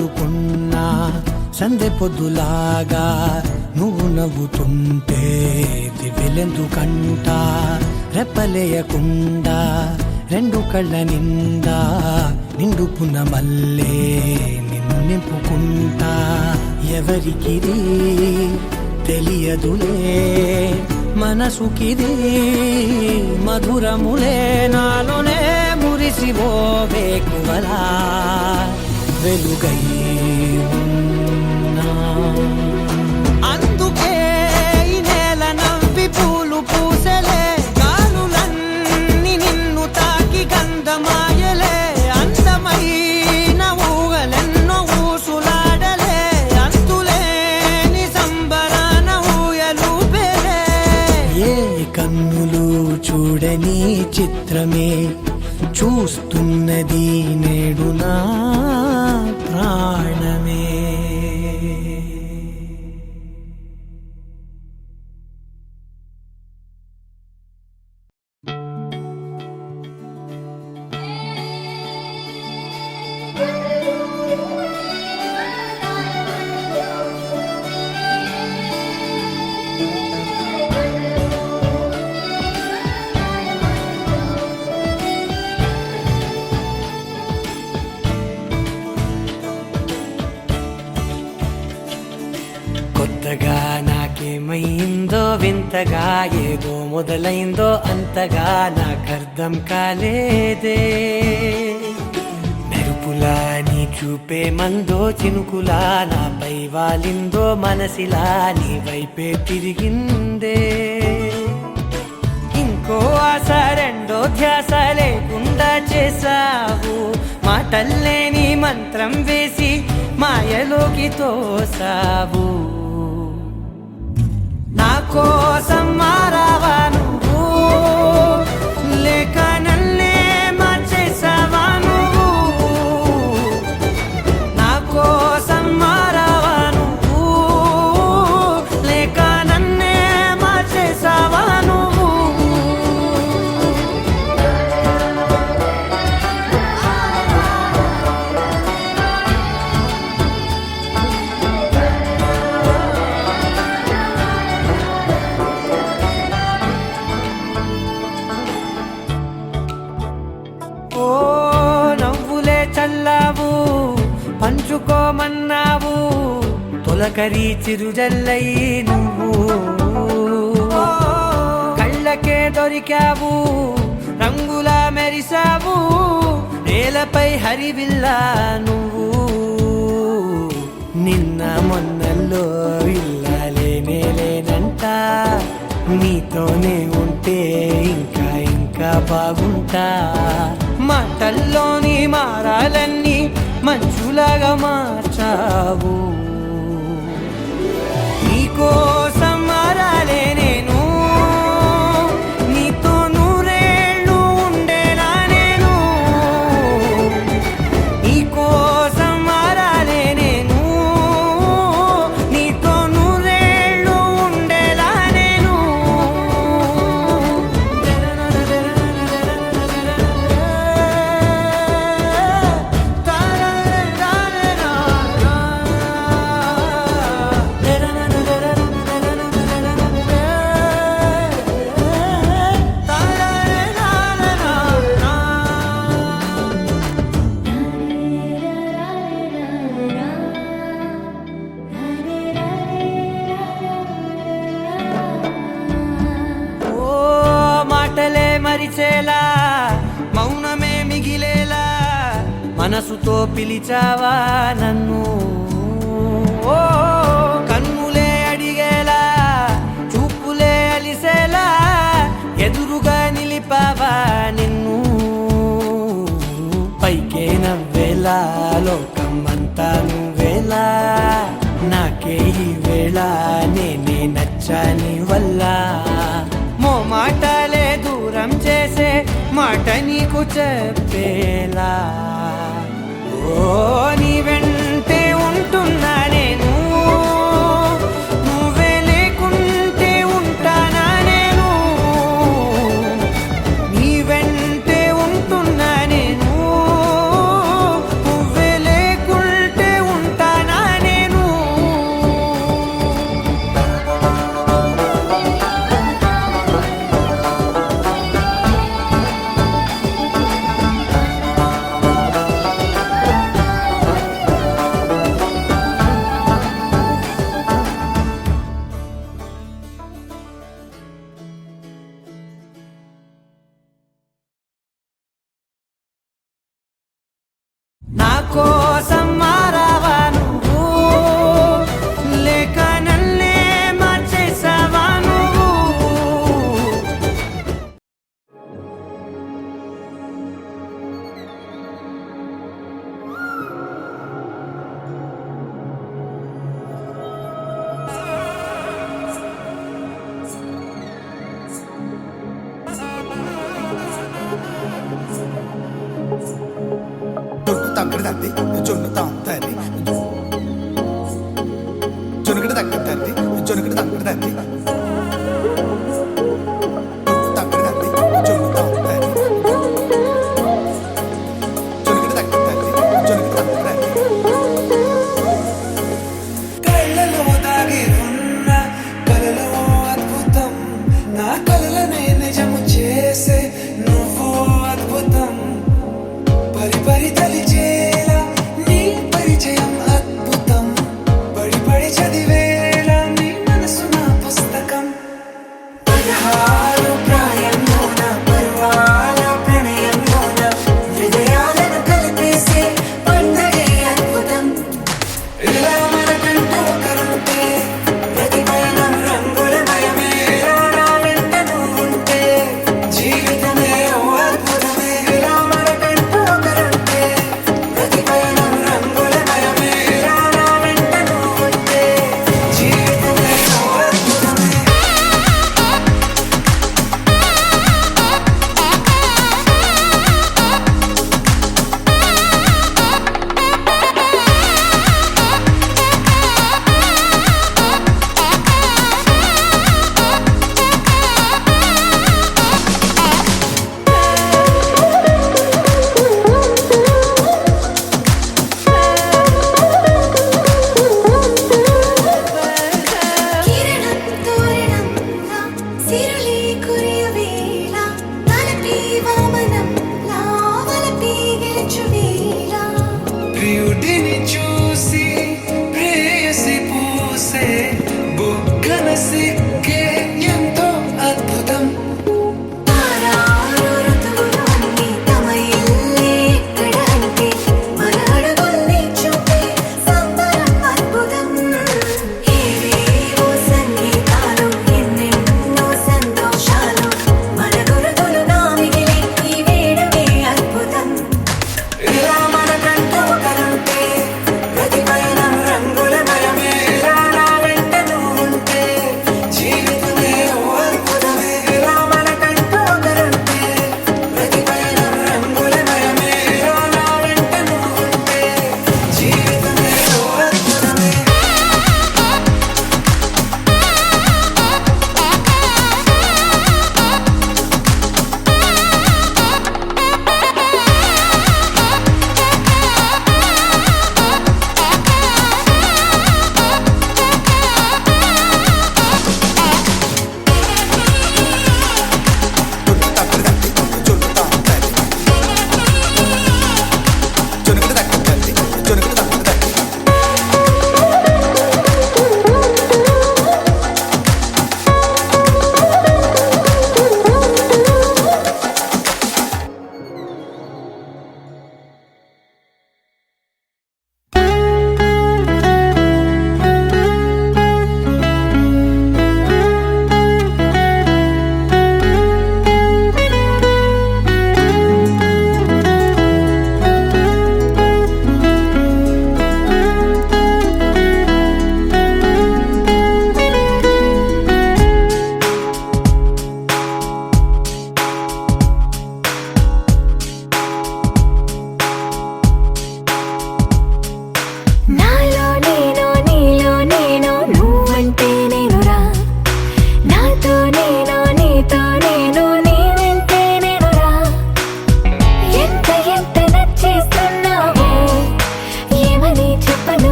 సర్దుకున్నా సందె పొద్దులాగా నువ్వు నవ్వుతుంటే దివ్వెలెందుకంట రెప్పలేయకుండా రెండు కళ్ళ నిండా నిండుకున్న మల్లే నిన్ను నింపుకుంటా ఎవరికిది తెలియదులే మనసుకిది మధురములే నాలోనే మురిసివో వేకువలా వెలుగై ఉన్నా. అందుకే ఈ నేల నవ్వి పూలు పూసలే గాలులన్నీ నిన్ను తాకి గంధమాయలే అందమైన ఊగలెన్నో ఊసులాడలే అంతులేని సంబరాన ఊయలూపెలే ఏ కన్నులు చూడని చిత్రమే చూస్తున్నది నేడు నా ప్రాణమే. కొత్తగా నాకేమైందో వింతగా ఏదో మొదలైందో అంతగా నాకర్థం కాలేదే మెరుపులా నీ చూపే మందో చినుకులా నాపై వాలిందో మనసిలా నీ వైపే తిరిగిందే ఇంకో ఆశ రెండో ధ్యాస లేకుండా చేసావు మాటల్లే నీ మంత్రం వేసి మాయలోకి తోసావు నా కోసం మారావా నువ్వు లేక నన్నే మార్చేసావా నువ్వు నా కోసం మారావా నువ్వు లేక నన్నే మార్చేసావా నువ్వు చల్లావు పంచుకోమన్నావు తొలకరి చిరుజల్లై నువ్వు కళ్ళకే దొరికావు రంగులా మెరిసావు నేలపై హరివిల్లా నువ్వు నిన్న మొన్నల్లో ఇల్లాలేనే లేనంట నీతోనే ఉంటే ఇంకా ఇంకా బాగుంటా మాటల్లోని మారాలన్నీ మంచులాగా మార్చావు నీకోసం మారాలే నేను నీతో నూరేళ్ళు ఉండేలా నేను నీకోసం మారాలే నేను నీతో నూరేళ్ళు ఉండేలా నేను మరిచేలా మౌనమే మిగిలేలా మనసుతో పిలిచావా నన్ను ఓ కన్నులే అడిగేలా చూపులే అలిసేలా ఎదురుగా నిలిపావా నిన్ను పైకే నవ్వేలా లోకం అంతా నువ్వేలా నాకే ఈ వేళ నేనే నచ్చాని వల్ల మో మాటలే దూరం చేసే మాట నీకు చెప్పేలా ఓ నీ వెంటే ఉంటున్నా నేను నువ్వే లేకుంటే ఉంటానా నేను నీ వెంటే ఉంటున్నా నేను నువ్వే లేకుంటే కోసం మారావా నువ్వు లేక నన్నే మార్చేసావా నువ్వు జొన్ను తగ్గడు తంది జొన్ను తాంతది జొనుగడ తగ్గడు తంది జొనుగడ తగ్గడు తంది జొన్ను తగ్గడు తంది జొన్ను తాంతది జొనుగడ తగ్గడు తంది జొనుగడ తగ్గడు తంది కళ్ళలో దాగి ఉన్న కలలో అద్భుతం నా కలలనే నిజము చేసే నువ్వు అద్భుతం పరి పరి తలిచేలా నీ పరిచయం అద్భుతం పడి పడి చదివేలా నీ మనసు నా పుస్తకం 16 ప్రాయంలోన పర్వాల ప్రణయంలోన హృదయాలను కలిపేసే పండగే అద్భుతం ఇలా మనకంటూ ఒకరుంటే ప్రతి పయనం రంగులమయమే ఇలా నా వెంట నువ్వుంటే జీవితమే ఓ అద్భుతమే ఇలా మనకంటూ ఒకరుంటే ప్రతి పయనం రంగులమయమే ఇలా నా వెంట నువ్వుంటే జీవితమే ఓ అద్భుతమే కిరణం తోరణంలా సిరులే కురియవేళ తలపి వామనంలా వలపి గెలుచువేళ ప్రియుడిని చూసి ప్రేయసి పూసే బుగ్గన సిగ్గే ఎంతో అద్భుతం తారారు ఋతువులోని తమ ఇల్లే ఎక్కడంటే మన అడుగుల్ని చూపే సంబరం అద్భుతం ఏవేవో సంగీతాలు ఎన్నెన్నో సందేశాలు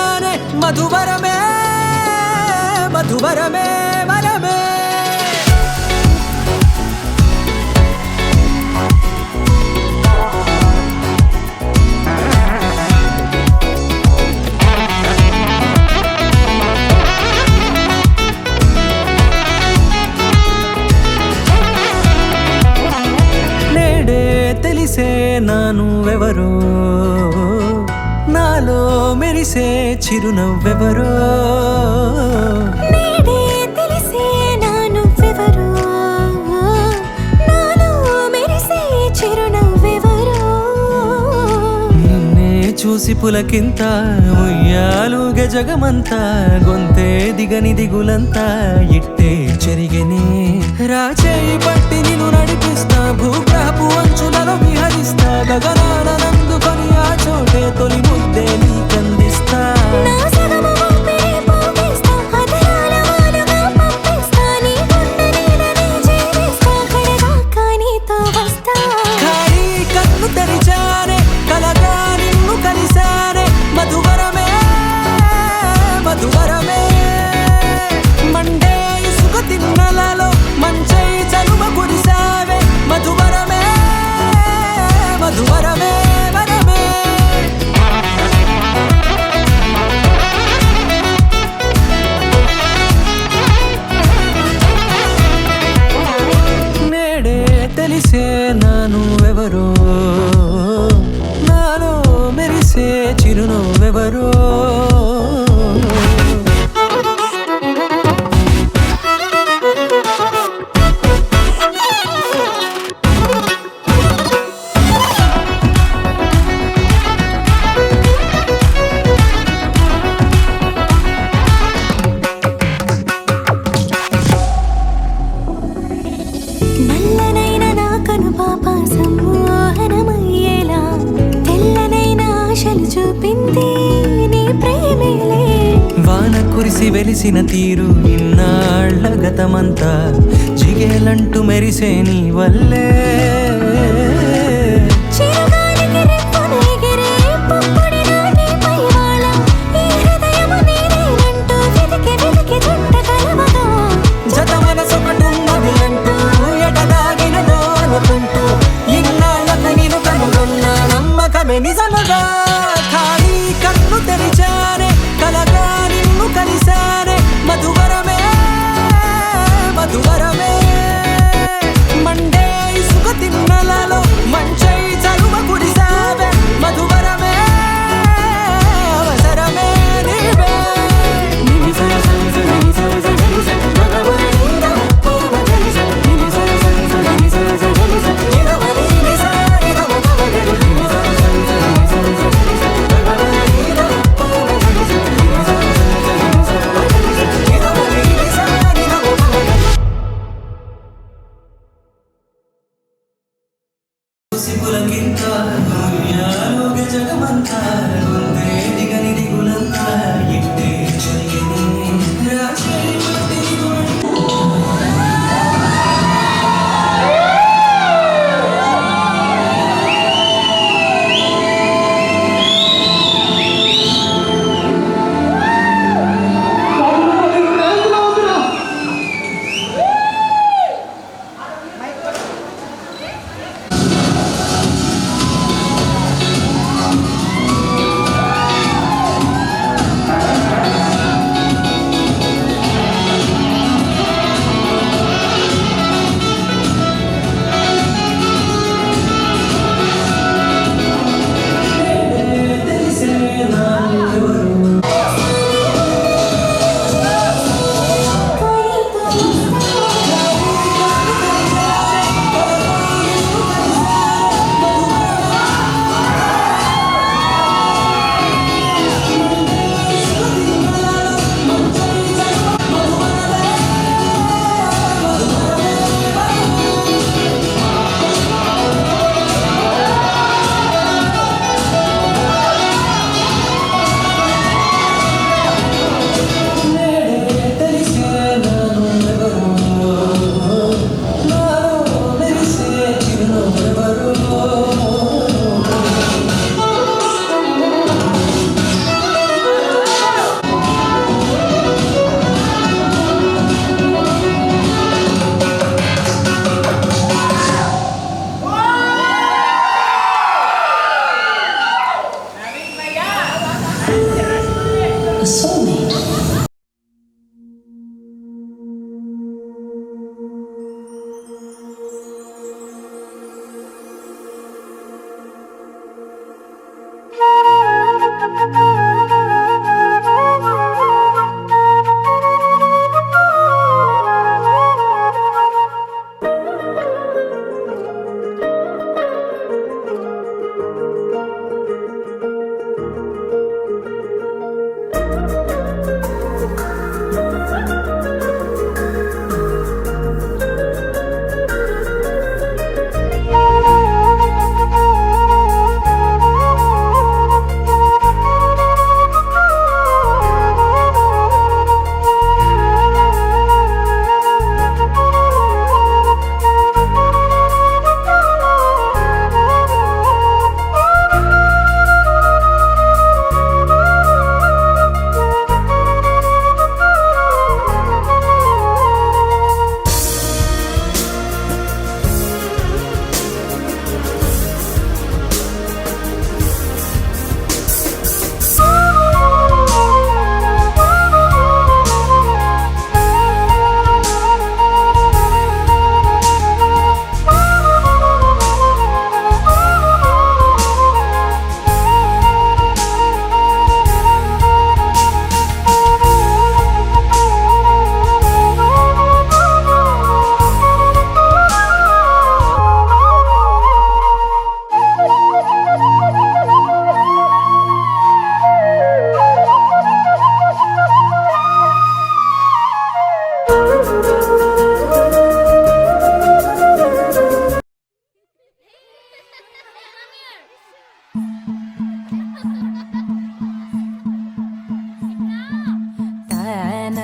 తెరిచానే మధువరమే మధువరమే వరమే తెలిసే నానువెవరో నాలో మెరిసే చిరునవ్వెవరో నేడే తెలిసే నానువెవరో నాలో మెరిసే చిరునవ్వెవరో నిన్నే చూసి పులకింత ఉయ్యాలుగే జగమంతా గొంతే దిగని దిగులంతా ఇట్టే చెరిగెనే రాచేయి పట్టి నిన్ను నడిపిస్తా భూగ్రహపు అంచులలో విహరిస్తా గగనాన నందుకొని ఆ చోటే తొలి ముద్దే నీకందిస్తా నా సగము ఊపిరి పోగేస్తా అదరాల వాలుగా పంపిస్తా నీ గుండె నీడనే చేరేస్తా కడదాకా నీతో వస్తా ఖాళీ కన్ను తెరిచానే కలగా నిన్ను కలిసానే మధువరమే మధువరమే మండే ఇసుక తిన్నలలో మంచై చలువ కురిసావే మధువరమే మధువరమే వరమే నేడే తెలిసే నానువెవరో నాలో మెరిసే చిరునవ్వెవరో నల్లనైన నా కనుపాప సమ్మోహనమయ్యేలా తెల్లనైన ఆశలు చూపింది నీ ప్రేమేలే వాన కురిసి వెలిసిన తీరు ఇన్నాళ్ళ గతమంతా జిగేలంటూ మెరిసే నీ వల్లే చిరుగాలికి రెప్పున ఎగిరే పుప్పొడిగా నీ పైవాళ ఈ హృదయము నీదేనంటూ వెతికి వెతికి చుట్ట కలవగా జత మనసొకటున్నది అంటూ ఎటదాగినదో అనుకుంటూ ఇన్నాళ్ళకు నేను కనుగొన్న నమ్మకమే నిజముగా ఖాళీ కన్ను తెరిచానే కలగా నిన్ను కలిసానే మధువరమే మధువరమే మండే ఇసుక తిన్న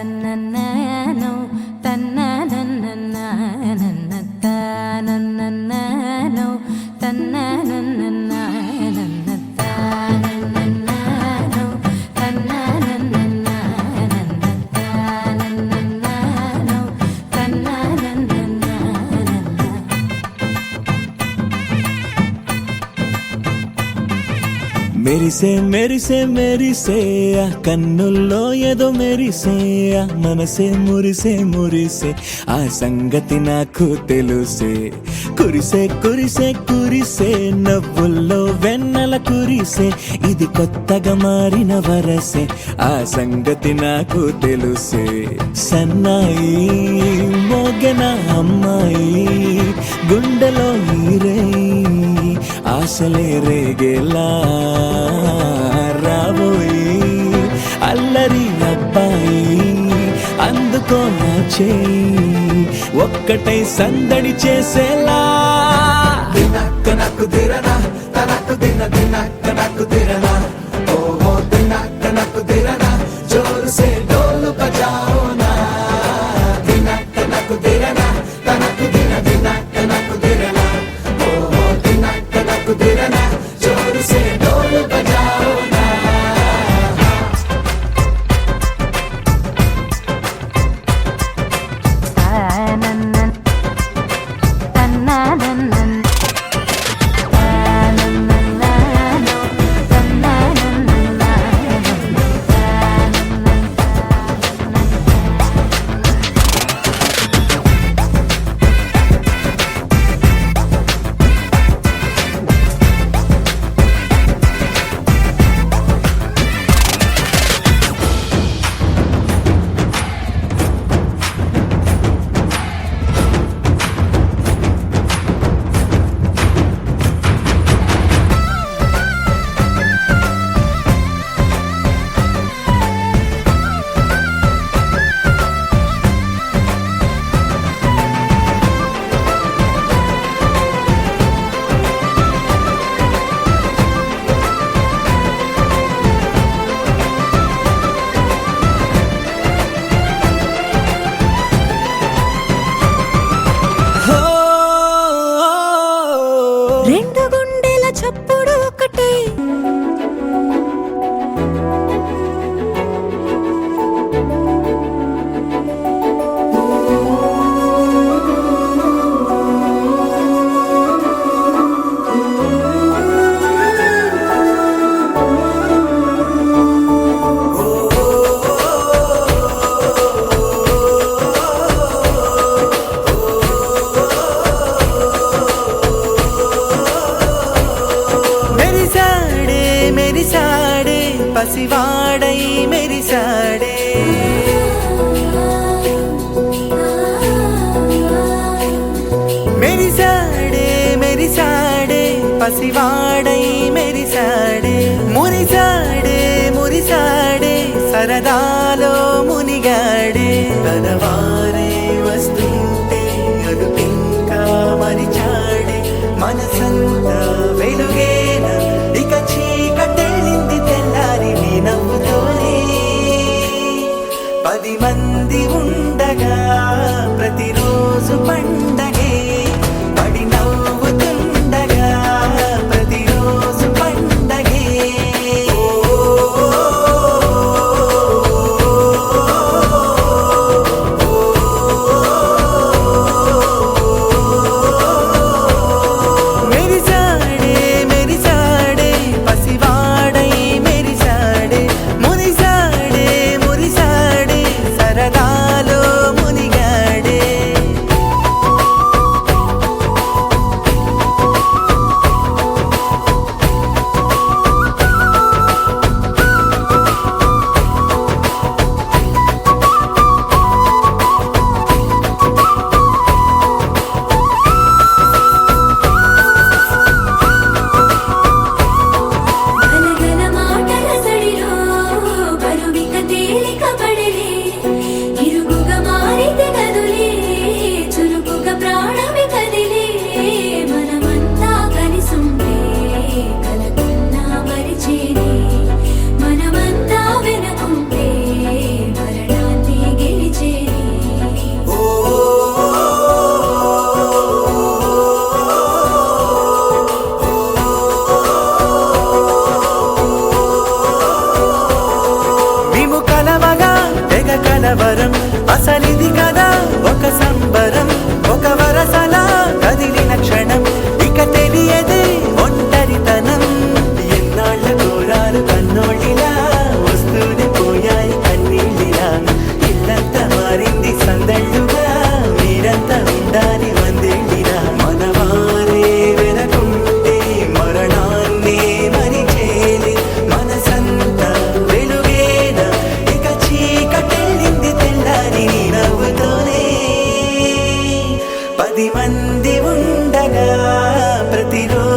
నన్నన్ననో తన్ననన్ననన్ననన్ననో తన్ననన్ననన్ననన్ననో తన్ననన్ననన్ననన్ననో తన్ననన్ననన్ననన్ననో మెరిసే మెరిసే మెరిసే ఆ కన్నుల్లో ఏదో మెరిసే ఆ మనసే మురిసే మురిసే ఆ సంగతి నాకు తెలుసే కురిసే కురిసే కురిసే నవ్వుల్లో వెన్నెల కురిసే ఇది కొత్తగా మారిన వరసే ఆ సంగతి నాకు తెలుసే సన్నాయి మోగన అమ్మాయి గుండెలో ఈరే ఆశలే రేగేలా రాబోయి అల్లరి అబ్బాయి అందుకో నా చేయి ఒక్కటై సందడి చేసేలా దినక్క నాకు దిరనా తనకు దిన దినక్క నాకు దిరనా ఓహో దినక్క నాకు దిరనా జోరు సే డోలు బజాओ నా దినక్క నాకు దిరనా తనకు దిన దినక్క నాకు దిరనా ఓహో దినక్క నాకు దిరనా జోరు సే డోలు బజాओ నా రెండు గుండెల చప్పుడు ఒకటే మెరిసాడే మెరిసాడే పసివాడై మెరిసాడే మెరిసాడే మెరిసాడే పసివాడై మెరిసాడే మురిసాడే మురిసాడే సరదాలో మునిగాడే తనవారే వస్తుంటే అదుపింకా మరిచాడే మనసంతా వెలుగేన ఇక చీకటెళ్ళింది తెల్లారి నీ నవ్వుతోనే 10 మంది ఉండగా ప్రతిరోజు పండగే పడి నవ్వుతుండగా ప్రతిరోజు పండగే మెరిసాడే మెరిసాడే పసివాడై మెరిసాడే మురిసాడే మురిసాడే సరదాల కలవరం అసలిది కదా ఒక సంబరం ఒక వరసలా కదిలిన క్షణం ఇక తెలియదే ఒంటరితనం ఎన్నాళ్ళ కోరాలు కన్నోళ్ళిలా వస్తూనే పోయాయి కన్నీళ్ళిలా ఇల్లంతా మారింది సందళ్ళుగా మీరంతా ఉండాలి వందేళ్ళిలా మనవారే వెనకుంటే మరణాన్నే మరిచేలి మనసంతా వెలుగేన ఇక చీకటెళ్ళింది తెల్లారి నీ నవ్వుతోనే 10 మంది ఉండగా ప్రతిరోజు